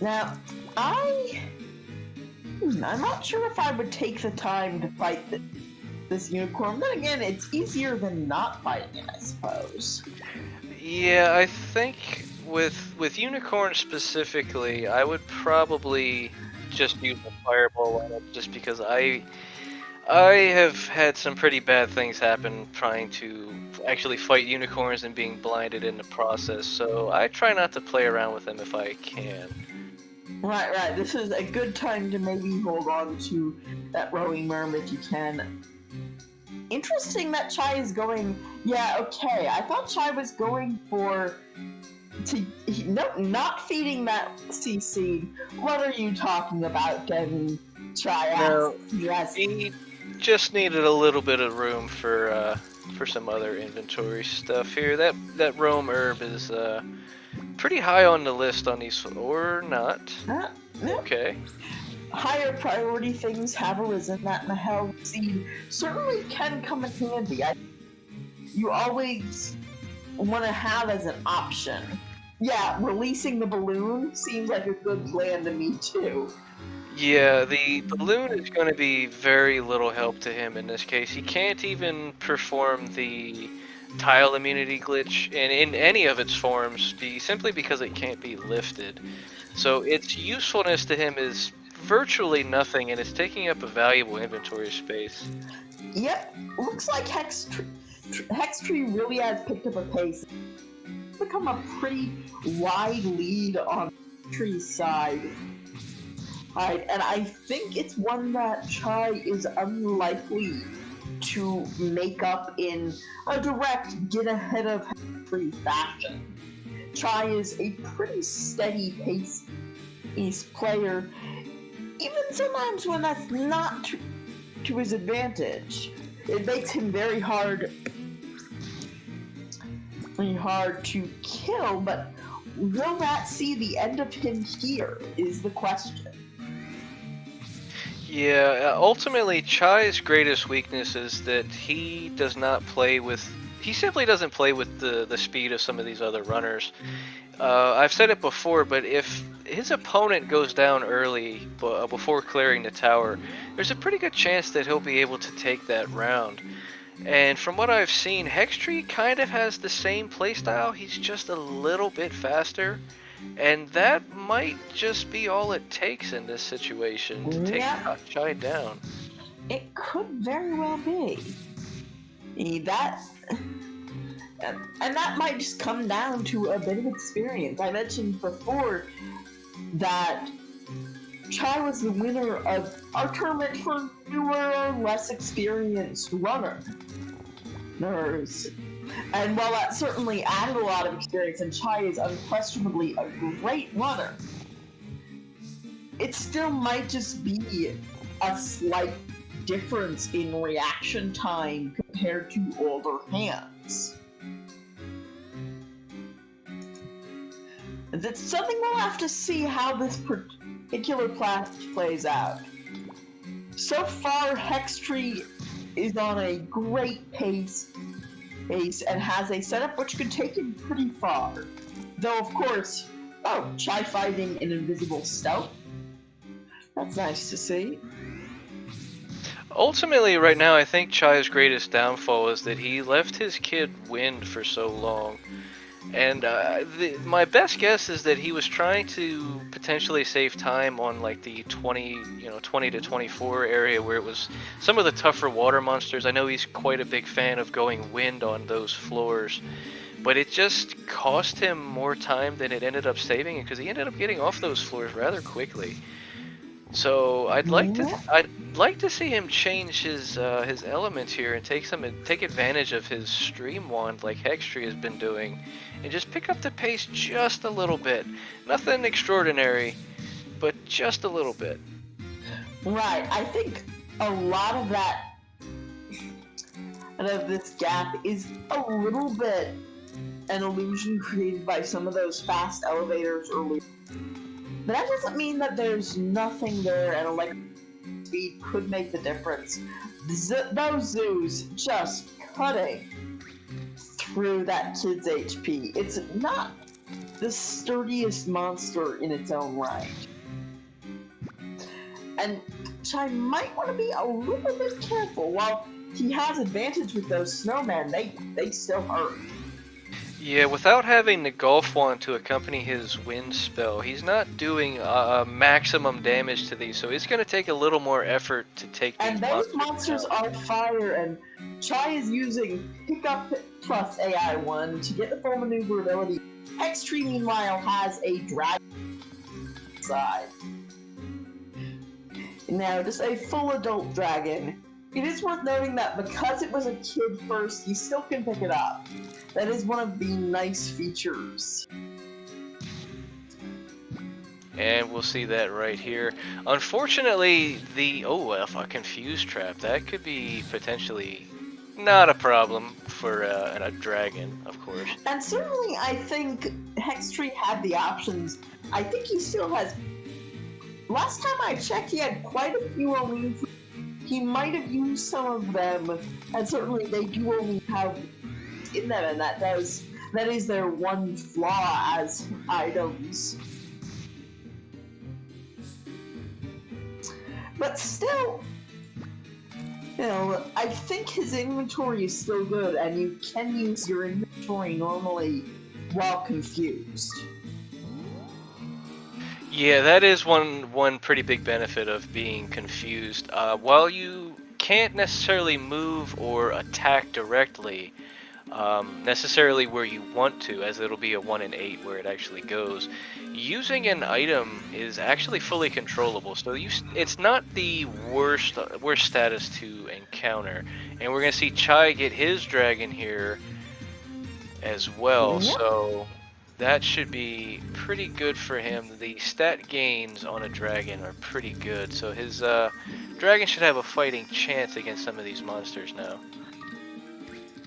Now, I'm not sure if I would take the time to fight this unicorn. Then again, it's easier than not fighting it, I suppose. Yeah, I think with unicorn specifically, I would probably just use a fireball on it, just because I have had some pretty bad things happen trying to actually fight unicorns and being blinded in the process. So I try not to play around with them if I can. Right. This is a good time to maybe hold on to that rowing worm if you can. Interesting that Chai is going. Yeah, okay. I thought Chai was going for not feeding that CC. What are you talking about, Kevin? Chai asked. No, yes. He just needed a little bit of room for some other inventory stuff here. That roam herb is pretty high on the list on these, or not. No. Okay. Higher priority things have arisen. That and the hell seed certainly can come in handy. You always want to have as an option. Yeah, releasing the balloon seems like a good plan to me too. Yeah, the balloon is going to be very little help to him in this case. He can't even perform the tile immunity glitch in any of its forms, simply because it can't be lifted. So its usefulness to him is virtually nothing, and it's taking up a valuable inventory space. Yep, looks like Hextree really has picked up a pace. It's become a pretty wide lead on Hextree's side. Right, and I think it's one that Chai is unlikely to make up in a direct get ahead of Hextree fashion. Chai is a pretty steady pace player, even sometimes when that's not to his advantage. It makes him very hard to kill, but will that see the end of him here is the question. Yeah, ultimately, Chai's greatest weakness is that he simply doesn't play with the speed of some of these other runners. I've said it before, but if his opponent goes down early before clearing the tower, there's a pretty good chance that he'll be able to take that round. And from what I've seen, Hextree kind of has the same playstyle, he's just a little bit faster. And that might just be all it takes in this situation to take Chai down. It could very well be. That might just come down to a bit of experience. I mentioned before that Chai was the winner of our tournament for newer, less experienced runners. And while that certainly added a lot of experience, and Chai is unquestionably a great runner, it still might just be a slight difference in reaction time compared to older hands. That's something we'll have to see how this particular plays out. So far, Hextree is on a great pace and has a setup which could take him pretty far. Though, of course, czaj fighting an invisible stealth. That's nice to see. Ultimately, right now, I think Chai's greatest downfall is that he left his kid Wind for so long. And my best guess is that he was trying to potentially save time on like the 20 to 24 area where it was some of the tougher water monsters. I know he's quite a big fan of going Wind on those floors, but it just cost him more time than it ended up saving, because he ended up getting off those floors rather quickly. So I'd like to see him change his elements here and take advantage of his stream wand like Hextree has been doing, and just pick up the pace just a little bit. Nothing extraordinary, but just a little bit. Right. I think a lot of that and of this gap is a little bit an illusion created by some of those fast elevators earlier. But that doesn't mean that there's nothing there, and electric speed could make the difference. Those zoos just cutting through that kid's HP. It's not the sturdiest monster in its own right. And czaj might want to be a little bit careful. While he has advantage with those snowmen, they still hurt. Yeah, without having the Golf Wand to accompany his Wind spell, he's not doing maximum damage to these, so it's going to take a little more effort to take these monsters. And those monsters are fire, and czaj is using Pickup plus AI1 to get the full maneuverability. Hextree, meanwhile, has a dragon side. Now, just a full adult dragon. It is worth noting that because it was a kid first, you still can pick it up. That is one of the nice features. And we'll see that right here. Unfortunately, a confuse trap, that could be potentially not a problem for a dragon, of course. And certainly, I think Hextree had the options. I think he still has. Last time I checked, he had quite a few only. He might have used some of them, and certainly they do only have in them, and that is their one flaw as items. But still, I think his inventory is still good, and you can use your inventory normally while confused. Yeah, that is one pretty big benefit of being confused. While you can't necessarily move or attack directly, necessarily where you want to, as it'll be a 1 in 8 where it actually goes, using an item is actually fully controllable. So it's not the worst status to encounter. And we're gonna see czaj get his dragon here as well. Yep. So that should be pretty good for him. The stat gains on a dragon are pretty good, so his dragon should have a fighting chance against some of these monsters now.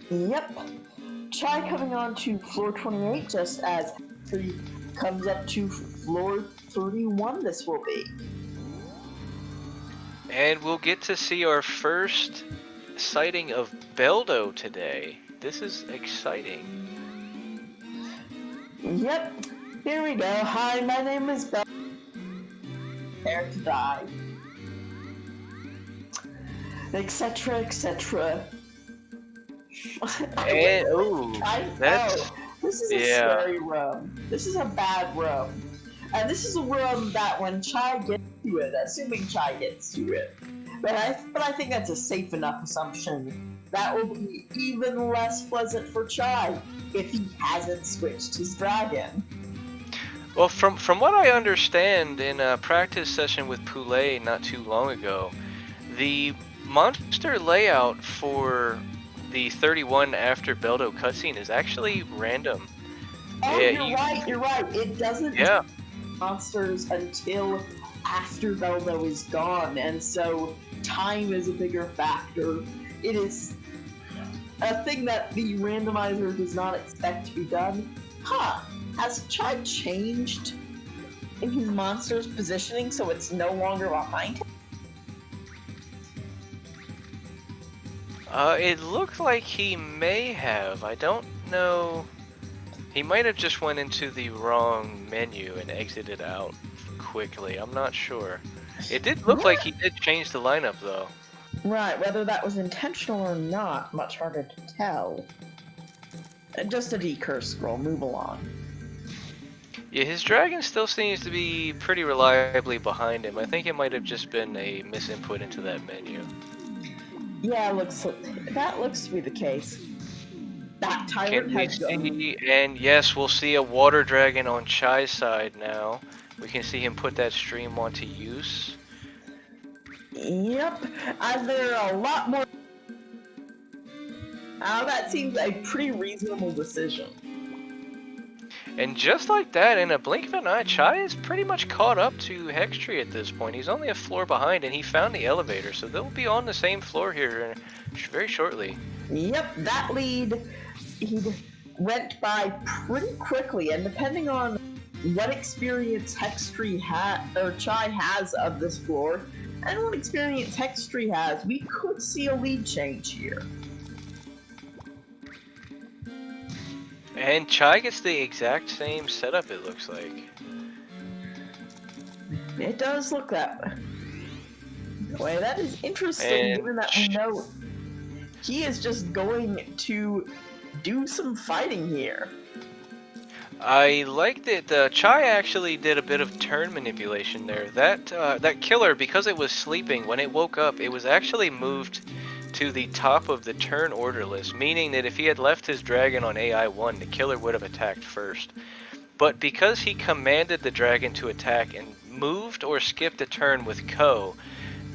Yep. czaj coming on to floor 28, just as he comes up to floor 31, this will be. And we'll get to see our first sighting of Beldo today. This is exciting. Yep, here we go. Hi, my name is Bell. Prepare to die. Etc., etc. This is a scary room. This is a bad room. And this is a room that when czaj gets to it, assuming czaj gets to it, but I think that's a safe enough assumption. That will be even less pleasant for czaj if he hasn't switched his dragon. Well, from what I understand in a practice session with Poulet not too long ago, the monster layout for the 31 after Beldo cutscene is actually random. Oh, yeah, you're right. It doesn't monsters until after Beldo is gone, and so time is a bigger factor. It is a thing that the randomizer does not expect to be done. Has czaj changed his monster's positioning so it's no longer behind him? It looked like he may have. I don't know. He might have just went into the wrong menu and exited out quickly. I'm not sure. It did look like he did change the lineup though. Right, whether that was intentional or not, much harder to tell. Just a decurse scroll, move along. Yeah, his dragon still seems to be pretty reliably behind him. I think it might have just been a misinput into that menu. Yeah, that looks to be the case. That tyrant has and yes, we'll see a water dragon on Chai's side now. We can see him put that stream onto use. Yep, as there are a lot more. That seems a pretty reasonable decision. And just like that, in a blink of an eye, Chai is pretty much caught up to Hextree at this point. He's only a floor behind, and he found the elevator, so they'll be on the same floor here very shortly. Yep, that lead, he went by pretty quickly, and depending on what experience Hextree or Chai has of this floor, and what experience Hextree has, we could see a lead change here. And Chai gets the exact same setup, it looks like. It does look that way. That is interesting, given that we know he is just going to do some fighting here. I liked it. Chai actually did a bit of turn manipulation there. That killer, because it was sleeping, when it woke up, it was actually moved to the top of the turn order list, meaning that if he had left his dragon on AI 1, the killer would have attacked first. But because he commanded the dragon to attack and moved or skipped a turn with Ko,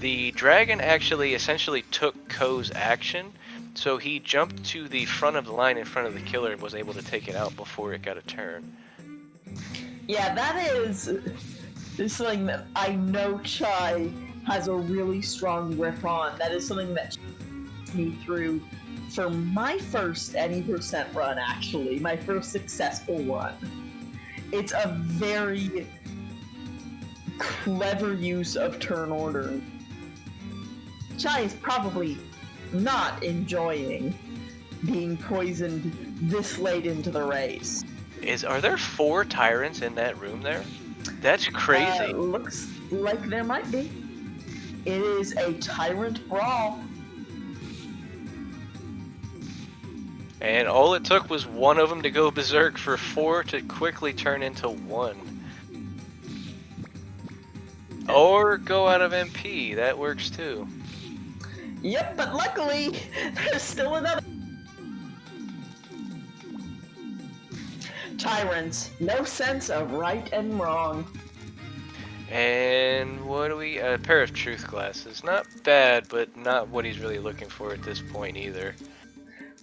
the dragon actually essentially took Ko's action, so he jumped to the front of the line in front of the killer and was able to take it out before it got a turn. Yeah, that is something that I know Chai has a really strong grip on. That is something that me through for my first any percent run, actually, my first successful one. It's a very clever use of turn order. Chai is probably not enjoying being poisoned this late into the race. Are there 4 tyrants in that room there? That's crazy. Looks like there might be. It is a tyrant brawl. And all it took was one of them to go berserk for 4 to quickly turn into 1. Or go out of MP, that works too. Yep, but luckily, there's still another. Tyrants, no sense of right and wrong. And what do we, a pair of truth glasses. Not bad, but not what he's really looking for at this point either.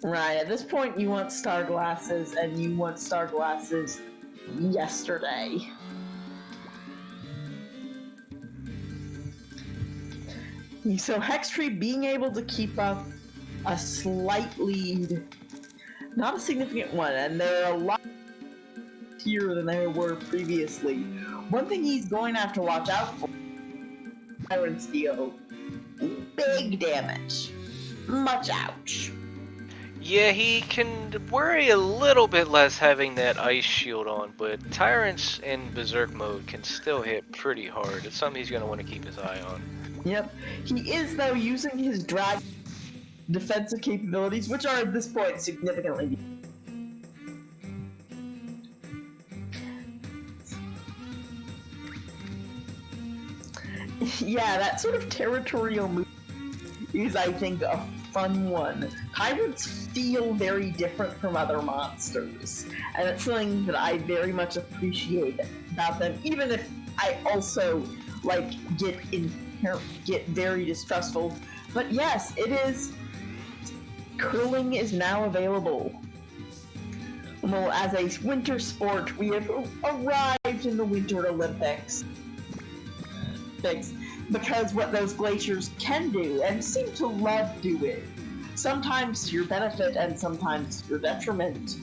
Right, at this point you want star glasses, and you want star glasses yesterday. So Hextree being able to keep up a slight lead, not a significant one, and there are a lot here than there were previously. One thing he's going to have to watch out for: Tyrants deal big damage, much ouch. Yeah, he can worry a little bit less having that ice shield on, but Tyrants in Berserk mode can still hit pretty hard. It's something he's going to want to keep his eye on. Yep. He is, though, using his drag defensive capabilities, which are at this point significantly. Yeah, that sort of territorial move is, I think, a fun one. Tyrants feel very different from other monsters, and it's something that I very much appreciate about them, even if I also, like, get very distrustful. But yes, it is. Curling is now available. Well, as a winter sport, we have arrived in the Winter Olympics. Because what those glaciers can do, and seem to love doing, sometimes to your benefit and sometimes to your detriment.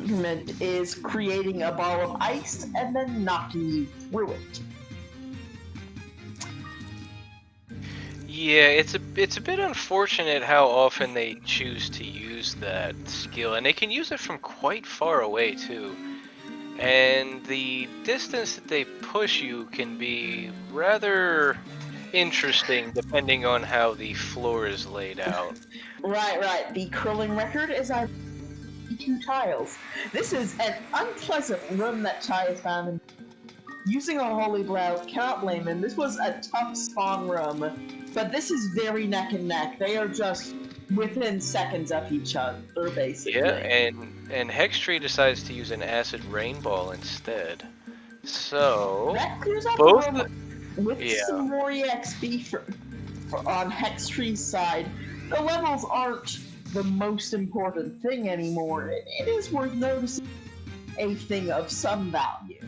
movement is creating a ball of ice and then knocking you through it. Yeah, it's a bit unfortunate how often they choose to use that skill, and they can use it from quite far away too. And the distance that they push you can be rather interesting depending on how the floor is laid out. Right. The curling record is 2 tiles. This is an unpleasant room that Chai has found. And using a Holy Blow, cannot blame him. This was a tough spawn room, but this is very neck and neck. They are just within seconds of each other, basically. Yeah, and Hextree decides to use an acid rain ball instead. So that clears up both the room with some more EXP on Hextree's side. The levels aren't the most important thing anymore. It is worth noticing a thing of some value.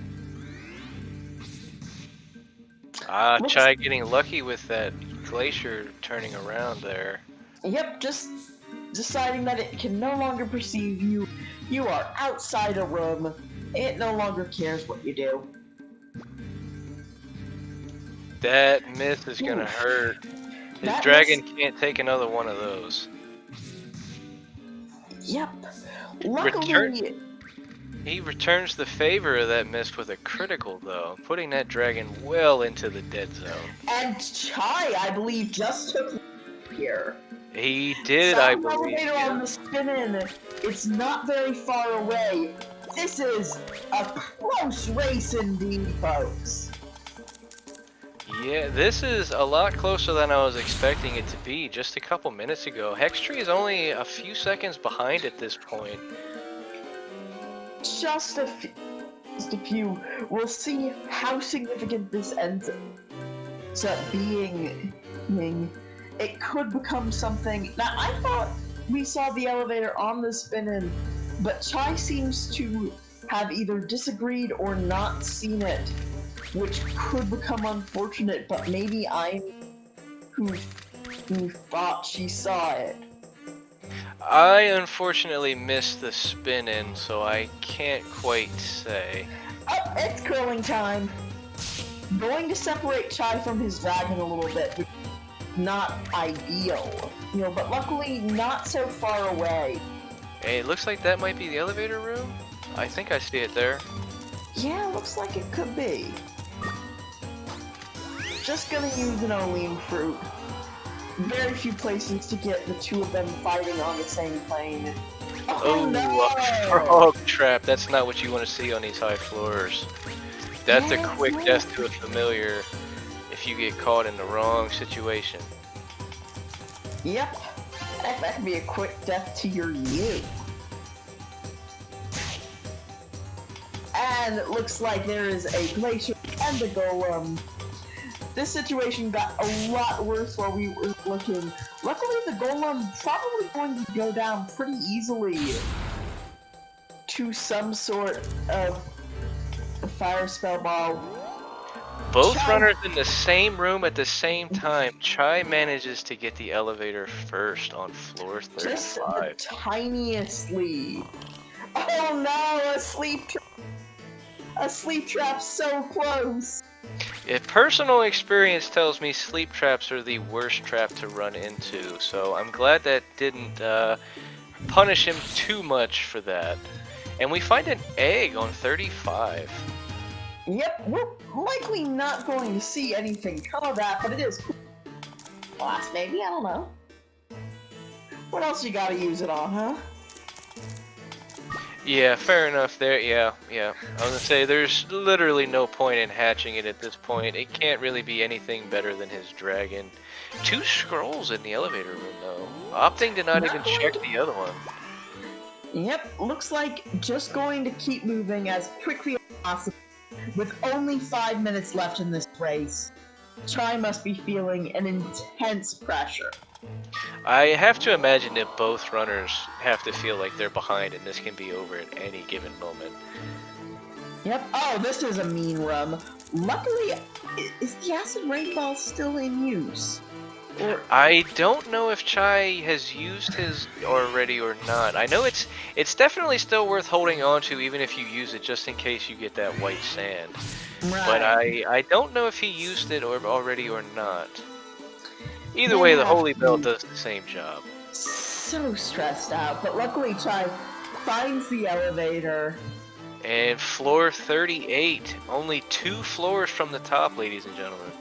Chai getting lucky with that glacier turning around there. Yep, just deciding that it can no longer perceive you. You are outside a room. It no longer cares what you do. That miss is gonna hurt. His dragon can't take another one of those. Yep. Luckily, he returns the favor of that miss with a critical, though, putting that dragon well into the dead zone. And Chai, I believe, just took here. He did, I believe. Elevator on the spin-in. It's not very far away. This is a close race indeed, folks. Yeah, this is a lot closer than I was expecting it to be just a couple minutes ago. Hextree is only a few seconds behind at this point. Just a few. We'll see how significant this ends up being. It could become something. Now, I thought we saw the elevator on the spin-in, but Chai seems to have either disagreed or not seen it, which could become unfortunate, but maybe I'm who thought she saw it. I unfortunately missed the spin-in, so I can't quite say. Oh, it's curling time. Going to separate Chai from his dragon a little bit, which is not ideal, but luckily not so far away. Hey, it looks like that might be the elevator room. I think I see it there. Yeah, looks like it could be. Just gonna use an Olean fruit. Very few places to get the two of them fighting on the same plane. Oh no! Frog trap. That's not what you want to see on these high floors. That's a quick death to a familiar if you get caught in the wrong situation. Yep. That could be a quick death to your you. And it looks like there is a glacier and a golem. This situation got a lot worse while we were looking. Luckily, the golem probably going to go down pretty easily to some sort of fire spell ball. Both runners in the same room at the same time. Chai manages to get the elevator first on floor 35. Just the tiniest lead. Oh no, a sleep trap! A sleep trap so close! If personal experience tells me sleep traps are the worst trap to run into, so I'm glad that didn't punish him too much for that. And we find an egg on 35. Yep, we're likely not going to see anything come of that, but it is cool. Last, maybe? I don't know. What else you gotta use it on, huh? Yeah, fair enough there. Yeah. I was gonna say, there's literally no point in hatching it at this point. It can't really be anything better than his dragon. 2 scrolls in the elevator room, though. Opting to not even check the other one. Yep, looks like just going to keep moving as quickly as possible. With only 5 minutes left in this race, Chai must be feeling an intense pressure. I have to imagine that both runners have to feel like they're behind and this can be over at any given moment. Yep. Oh, this is a mean room. Luckily, is the acid rain ball still in use? I don't know if Chai has used his already or not. I know it's definitely still worth holding on to even if you use it just in case you get that white sand. Right. But I don't know if he used it already or not. Either way, the Holy Bell does the same job. So stressed out, but luckily Chai finds the elevator. And floor 38, only 2 floors from the top, ladies and gentlemen.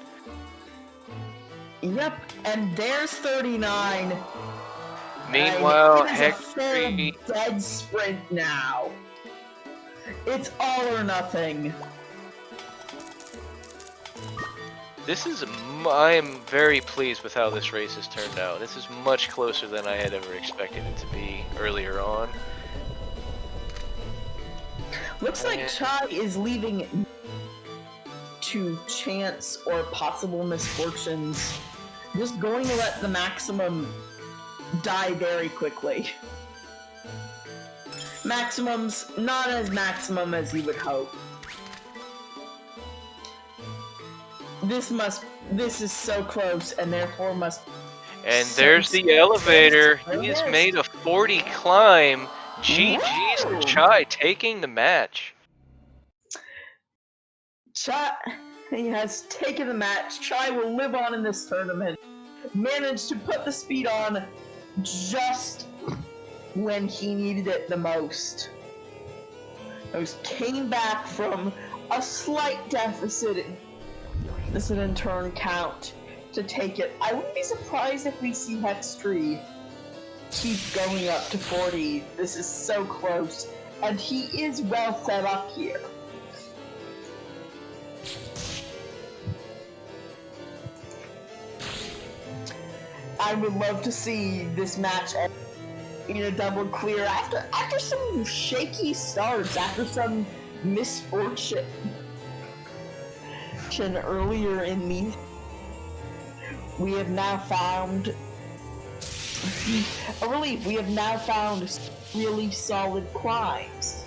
Yep, and there's 39. Meanwhile, Hextree dead sprint now. It's all or nothing. I am very pleased with how this race has turned out. This is much closer than I had ever expected it to be earlier on. Looks like Chai is leaving to chance or possible misfortunes. Just going to let the maximum die very quickly. Maximums, not as maximum as you would hope. This is so close and therefore must... And there's the elevator. He has made a 40 climb. GG's to Chai taking the match. Chai, he has taken the match. Chai will live on in this tournament. Managed to put the speed on just when he needed it the most. Came back from a slight deficit in turn count to take it. I wouldn't be surprised if we see Hextree keep going up to 40. This is so close, and he is well set up here. I would love to see this match in a double clear after some shaky starts, after some misfortune earlier in the... We have now found a relief. We have now found really solid climbs.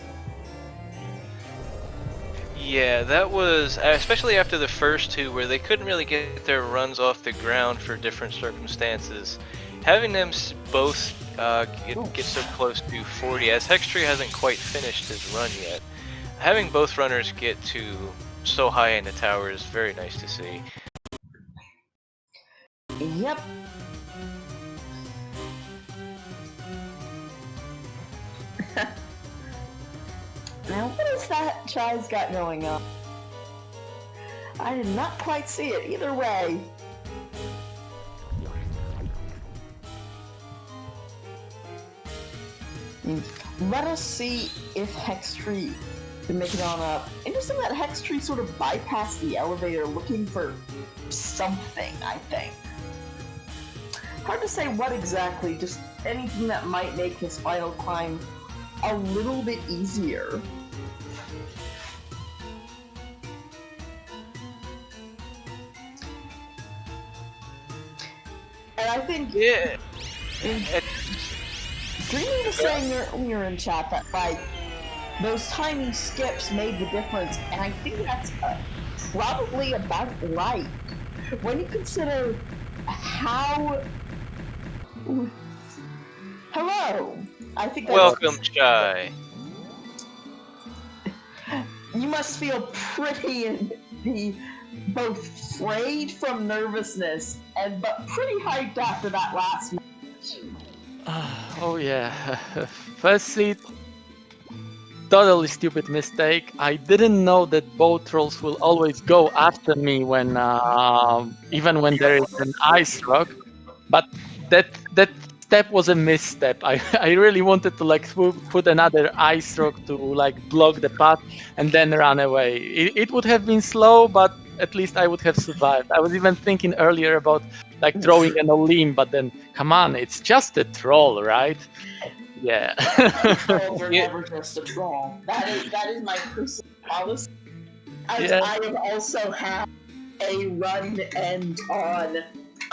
Yeah, that was, especially after the first 2 where they couldn't really get their runs off the ground for different circumstances. Having them both get so close to 40, as Hextree hasn't quite finished his run yet, having both runners get to so high in the tower is very nice to see. Yep. Now, what is that Chai's got going on? I did not quite see it either way. Let us see if Hextree can make it on up. Interesting that Hextree sort of bypassed the elevator looking for something, I think. Hard to say what exactly, just anything that might make his final climb a little bit easier. And I think... Yeah. Dreamy was saying earlier in chat that, like, those tiny skips made the difference, and I think that's probably about right. When you consider how... Hello! I think that's... Welcome, Chai. You must feel pretty both frayed from nervousness but pretty hyped after that last match. Oh yeah. Firstly, totally stupid mistake. I didn't know that boat trolls will always go after me when even when there is an ice rock. But that step was a misstep. I really wanted to like put another ice rock to like block the path and then run away. It would have been slow, but at least I would have survived. I was even thinking earlier about like throwing an Olim, but then come on, it's just a troll, right? Yeah. Trolls are never just a troll. That is my personal policy. As yeah. I have also had a run end on.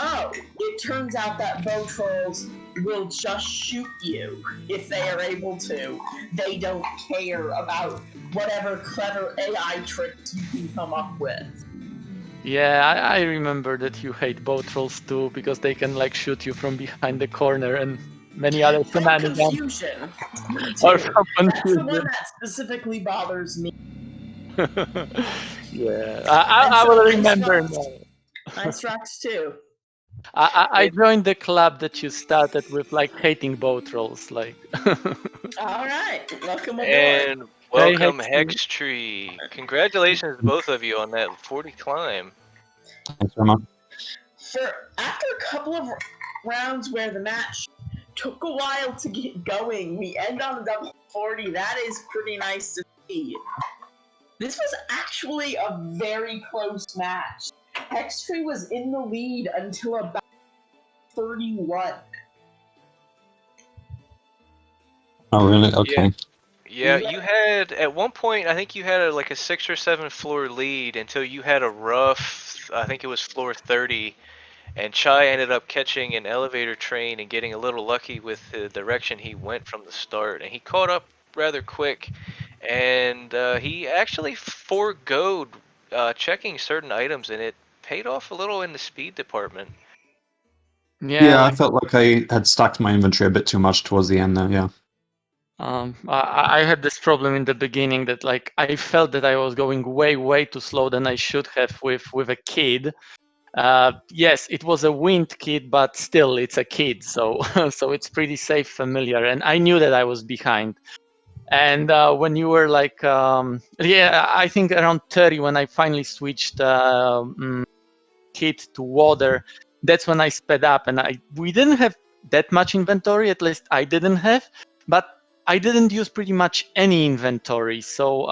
Oh, it turns out that bow trolls will just shoot you if they are able to. They don't care about whatever clever AI tricks you can come up with. Yeah, I remember that you hate boat trolls too because they can like shoot you from behind the corner and many other From shenanigans. confusion. Me Or too. from That's the one confusion. that specifically bothers me. Yeah, And I so will Ice remember Rocks, now. Ice Rocks too. I joined the club that you started with, like hating boat trolls. Like, All right, welcome aboard. And hey, welcome Hextree. Hextree. Congratulations to both of you on that 40 climb. Thanks very much. For after a couple of rounds where the match took a while to get going, we end on a double 40. That is pretty nice to see. This was actually a very close match. Hextree was in the lead until about 31. Oh, really? Okay. Yeah, you had at one point. I think you had like a 6 or 7 floor lead until you had a rough. I think it was floor 30, and Chai ended up catching an elevator train and getting a little lucky with the direction he went from the start, and he caught up rather quick, and he actually foregoed checking certain items, and it paid off a little in the speed department. Yeah, I Like, felt like I had stacked my inventory a bit too much towards the end there, yeah. I had this problem in the beginning that like I felt that I was going way too slow than I should have with a kid. Yes, it was a wind kid, but still it's a kid, so so it's pretty safe, familiar, and I knew that I was behind. And when you were like, yeah, I think around 30 when I finally switched kit to water, that's when I sped up, and we didn't have that much inventory, at least I didn't have, but I didn't use pretty much any inventory. So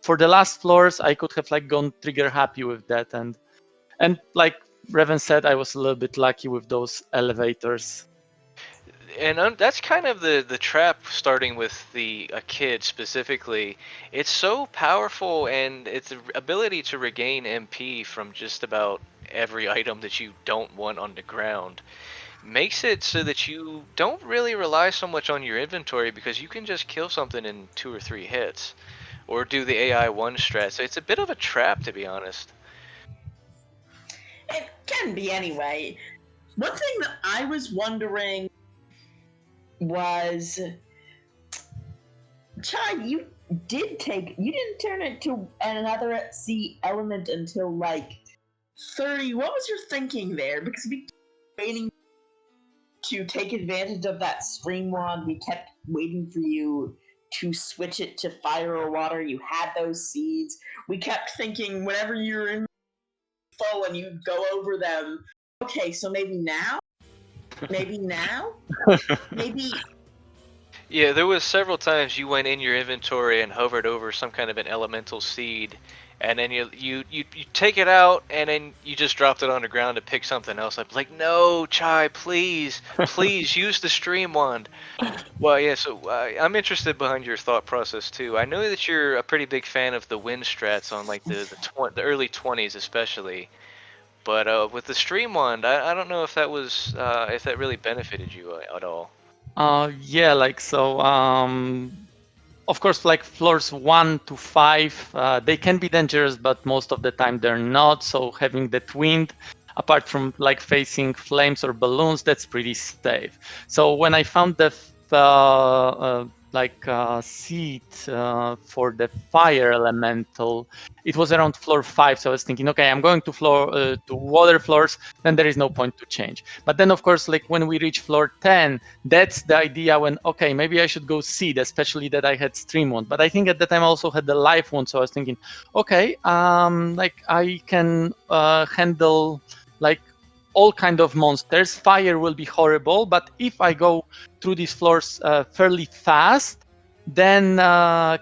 for the last floors, I could have like gone trigger happy with that, and like Revan said, I was a little bit lucky with those elevators. And that's kind of the trap, starting with a kid specifically. It's so powerful, and its ability to regain MP from just about every item that you don't want on the ground makes it so that you don't really rely so much on your inventory, because you can just kill something in 2 or 3 hits, or do the AI 1 strat. So it's a bit of a trap, to be honest. It can be anyway. One thing that I was wondering was, Chai, you didn't turn it to another at sea element until like 30. What was your thinking there? Because we kept waiting to take advantage of that stream wand. We kept waiting for you to switch it to fire or water. You had those seeds. We kept thinking whenever you were in full and you'd go over them, okay, so maybe now? Maybe now? Maybe. Yeah, there was several times you went in your inventory and hovered over some kind of an elemental seed, and then you take it out, and then you just dropped it on the ground to pick something else. I'm like, no, Chai, please use the stream wand. Well, yeah, so I'm interested behind your thought process too. I know that you're a pretty big fan of the wind strats on like the early 20s especially, but with the stream wand, I don't know if that was if that really benefited you at all. Yeah, like so. Of course, like floors 1 to 5, they can be dangerous, but most of the time they're not. So having that wind, apart from like facing flames or balloons, that's pretty safe. So when I found the seed for the fire elemental, it was around floor 5. So I was thinking, okay, I'm going to water floors, then there is no point to change. But then of course, like when we reach floor 10, that's the idea when, okay, maybe I should go seed, especially that I had stream one. But I think at the time I also had the life one. So I was thinking, okay, like I can handle like all kind of monsters. Fire will be horrible, but if I go through these floors fairly fast, then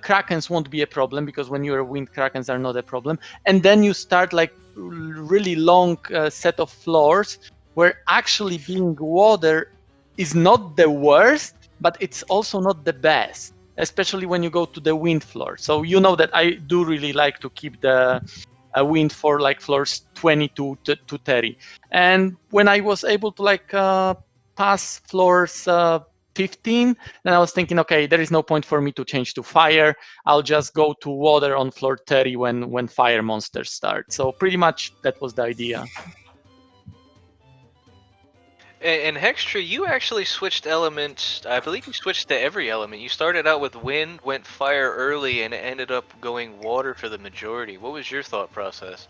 krakens won't be a problem, because when you're wind, krakens are not a problem. And then you start like really long set of floors where actually being water is not the worst, but it's also not the best, especially when you go to the wind floor. So you know that I do really like to keep the wind for like floors 20 to 30. And when I was able to like pass floors 15. Then I was thinking, okay, there is no point for me to change to fire. I'll just go to water on floor 30 when fire monsters start. So pretty much that was the idea. And Hextree, you actually switched elements. I believe you switched to every element. You started out with wind, went fire early, and ended up going water for the majority. What was your thought process?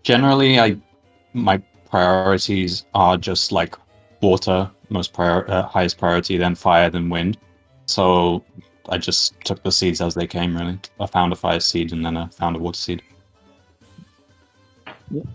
Generally, my priorities are just like water, highest priority, then fire, then wind. So I just took the seeds as they came. Really, I found a fire seed and then I found a water seed.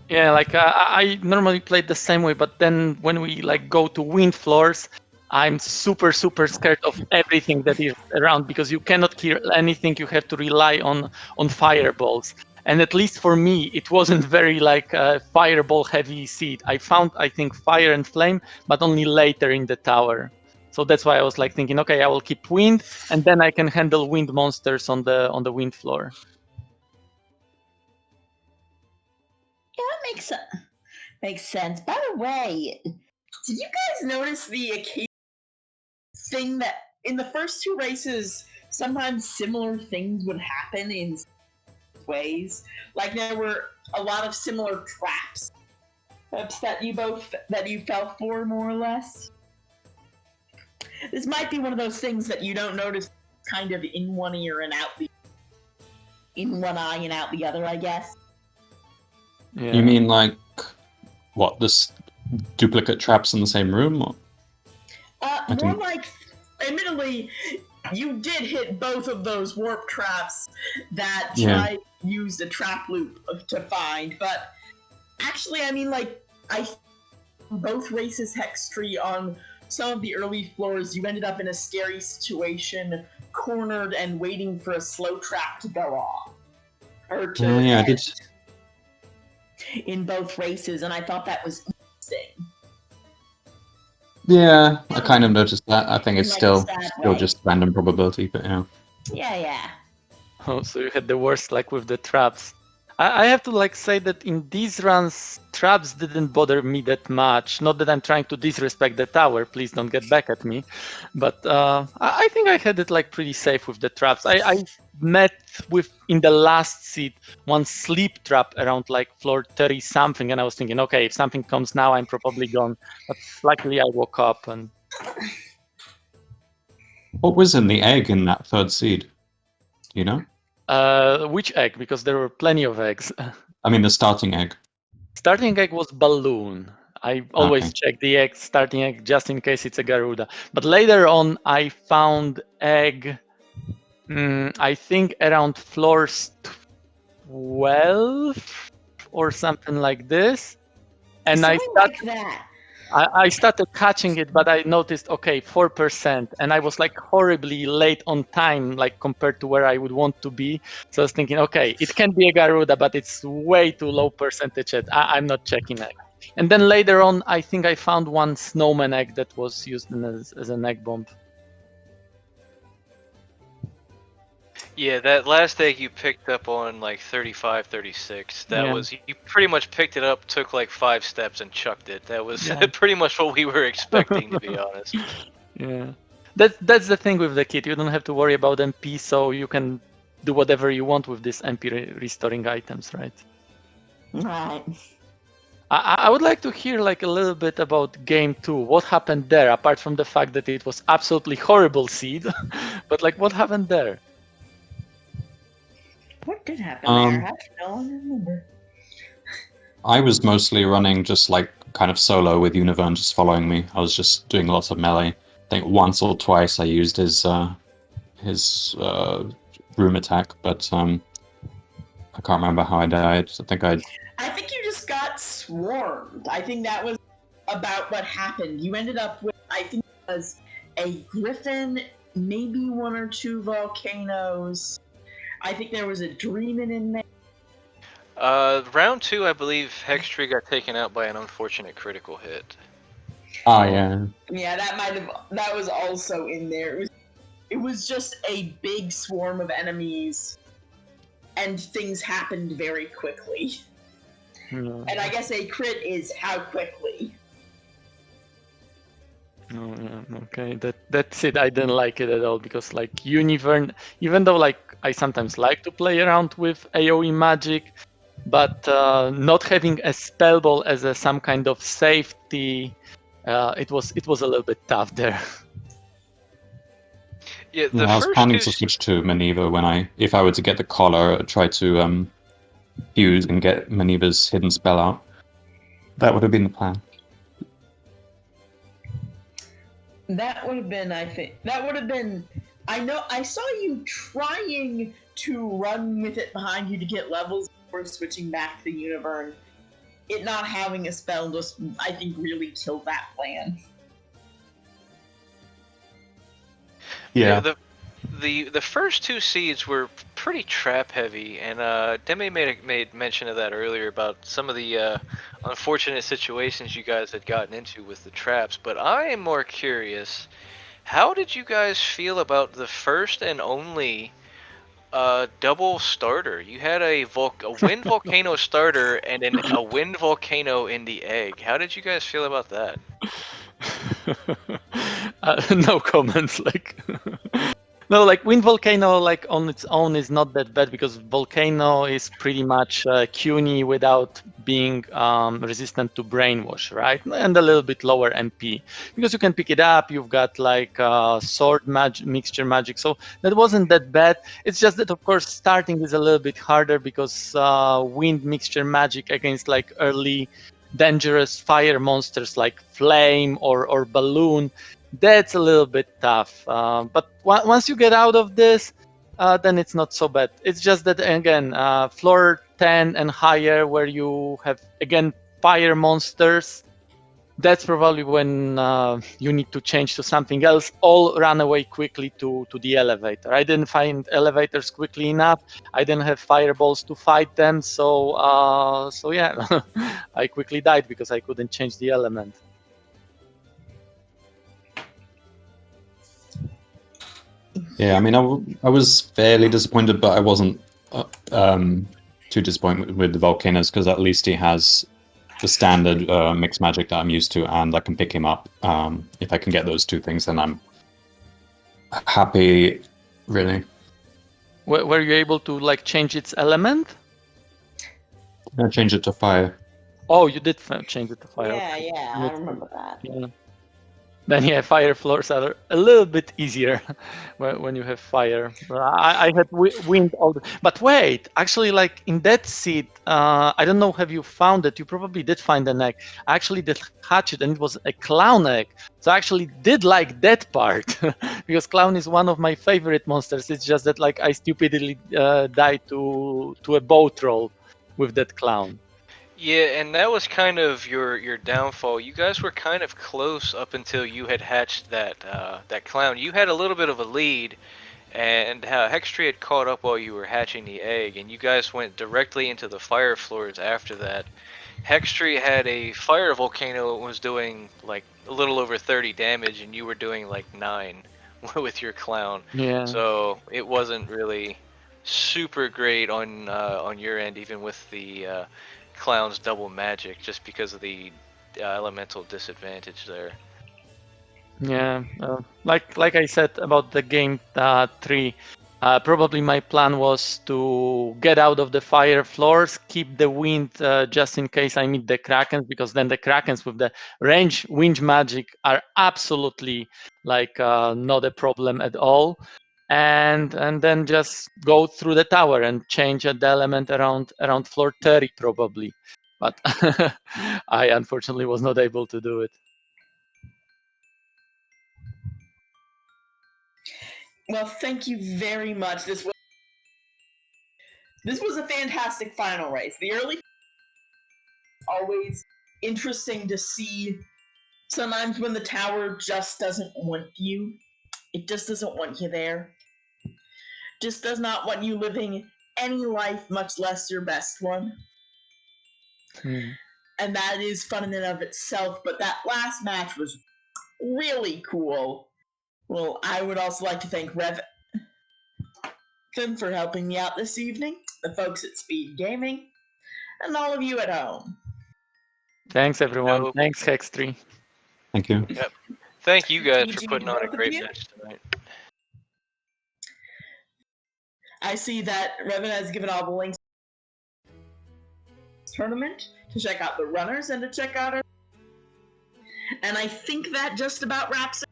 Yeah, like I normally played the same way, but then when we like go to wind floors, I'm super scared of everything that is around because you cannot kill anything. You have to rely on fireballs. And at least for me, it wasn't very like fireball heavy seed. I found, I think, fire and flame, but only later in the tower. So that's why I was like thinking, okay, I will keep wind, and then I can handle wind monsters on the wind floor. Yeah, that makes sense. By the way, did you guys notice the occasional thing that in the first two races, sometimes similar things would happen in ways? Like there were a lot of similar traps that you fell for, more or less. This might be one of those things that you don't notice, kind of in one ear and out in one eye and out the other, I guess. Yeah. You mean like what? This duplicate traps in the same room? Or? More like, admittedly, you did hit both of those warp traps that Chai used a trap loop to find, but actually, I mean, like, both races Hextree on some of the early floors, you ended up in a scary situation, cornered and waiting for a slow trap to go off. Or to I did. In both races, and I thought that was interesting. Yeah, I kind of noticed that. I think it's Like still way. just random probability, but yeah. Yeah. Oh, so you had the worst luck with the traps. I have to like say that in these runs, traps didn't bother me that much. Not that I'm trying to disrespect the tower, please don't get back at me. But I think I had it like pretty safe with the traps. I met with, in the last seat, one sleep trap around like floor 30 something, and I was thinking, okay, if something comes now, I'm probably gone. But luckily I woke up and... What was in the egg in that third seed? Do you know? Which egg? Because there were plenty of eggs. I mean, the starting egg. Starting egg was balloon. I always check the starting egg just in case it's a Garuda. But later on, I found egg, I think around floors 12 or something like this. And I started catching it, but I noticed, okay, 4%. And I was like horribly late on time, like compared to where I would want to be. So I was thinking, okay, it can be a Garuda, but it's way too low percentage. I'm not checking egg. And then later on, I think I found one snowman egg that was used as an egg bomb. Yeah, that last egg you picked up on like 35, 36. That was, you pretty much picked it up, took like 5 steps and chucked it. That was pretty much what we were expecting, to be honest. Yeah. That's the thing with the kit. You don't have to worry about MP, so you can do whatever you want with these MP restoring items, right? Right. I would like to hear like a little bit about game 2. What happened there, apart from the fact that it was absolutely horrible seed, but like what happened there? What did happen there? I don't remember. I was mostly running just like kind of solo with Univern just following me. I was just doing lots of melee. I think once or twice I used his room attack, but I can't remember how I died. I think you just got swarmed. I think that was about what happened. You ended up with, I think it was a griffin, maybe 1 or 2 volcanoes. I think there was a Dreamin' in there. Round 2, I believe Hextree got taken out by an unfortunate critical hit. Oh yeah. Yeah, that was also in there. It was just a big swarm of enemies, and things happened very quickly. And I guess a crit is how quickly. Oh, yeah, okay. That's it. I didn't like it at all because like Univern, even though like I sometimes like to play around with AoE magic, but not having a spell ball as some kind of safety, it was a little bit tough there. Yeah, the Yeah, I was first planning two. to switch to Maneuver if I were to get the collar, try to fuse and get Maneuver's hidden spell out. That would have been the plan. That would have been, I think, that would have been. I know, I saw you trying to run with it behind you to get levels before switching back to the Univern. It not having a spell just, I think, really killed that plan. Yeah. The first two seeds were pretty trap heavy, and Demi made mention of that earlier about some of the unfortunate situations you guys had gotten into with the traps. But I am more curious, how did you guys feel about the first and only double starter? You had a wind volcano starter and a wind volcano in the egg. How did you guys feel about that? No comments. Like no, like Wind Volcano, like on its own, is not that bad because Volcano is pretty much CUNY without being resistant to Brainwash, right? And a little bit lower MP because you can pick it up. You've got like sword mixture magic, so that wasn't that bad. It's just that, of course, starting is a little bit harder because wind mixture magic against like early dangerous fire monsters like Flame or Balloon, that's a little bit tough. But once you get out of this, then it's not so bad. It's just that, again, floor 10 and higher, where you have, again, fire monsters, that's probably when you need to change to something else. All run away quickly to the elevator. I didn't find elevators quickly enough. I didn't have fireballs to fight them. So yeah, I quickly died because I couldn't change the element. Yeah, I mean, I was fairly disappointed, but I wasn't too disappointed with the volcanoes because at least he has the standard mixed magic that I'm used to, and I can pick him up. If I can get those two things, then I'm happy. Really, Were you able to like change its element? I change it to fire. Oh, you did change it to fire. Yeah, Okay. yeah, I remember that. Yeah. Then yeah, fire floors are a little bit easier when you have fire. I had wind all the... But wait, actually, like in that seed, I don't know, have you found it? You probably did find an egg. I actually did hatch it, and it was a clown egg. So I actually did like that part, because clown is one of my favorite monsters. It's just that like I stupidly died to a bow troll with that clown. Yeah, and that was kind of your downfall. You guys were kind of close up until you had hatched that clown. You had a little bit of a lead, and Hextree had caught up while you were hatching the egg, and you guys went directly into the fire floors after that. Hextree had a fire volcano that was doing like a little over 30 damage, and you were doing like 9 with your clown. Yeah. So it wasn't really super great on your end, even with the clown's double magic, just because of the elemental disadvantage there. Yeah, like I said about the game 3, probably my plan was to get out of the fire floors, keep the wind just in case I meet the krakens, because then the krakens with the range wind magic are absolutely like not a problem at all, and then just go through the tower and change the element around floor 30 probably, but I unfortunately was not able to do it. Well, thank you very much. This was a fantastic final race. The early always interesting to see. Sometimes when the tower just doesn't want you, it just doesn't want you there. Just does not want you living any life, much less your best one. And that is fun in and of itself. But that last match was really cool. Well, I would also like to thank Rev for helping me out this evening, the folks at Speed Gaming, and all of you at home. Thanks everyone. No. Thanks Hextree. Thank you. Yep. Thank you guys for GG putting on a both of great you. match tonight. I see that Revan has given all the links to the tournament to check out the runners and to check out our. And I think that just about wraps it.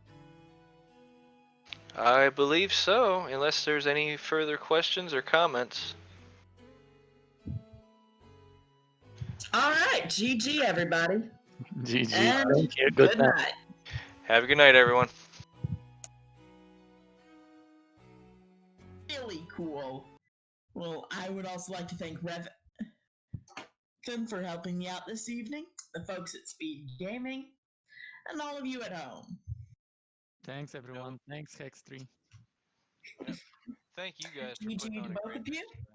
I believe so, unless there's any further questions or comments. All right, GG everybody. GG. And Thank you. good night. night. Have a good night, everyone. Really cool. Well, I would also like to thank Revan for helping me out this evening, the folks at SpeedGaming, and all of you at home. Thanks, everyone. Thanks, Hextree. Thank you guys for GG putting to on a both great of you. match tonight.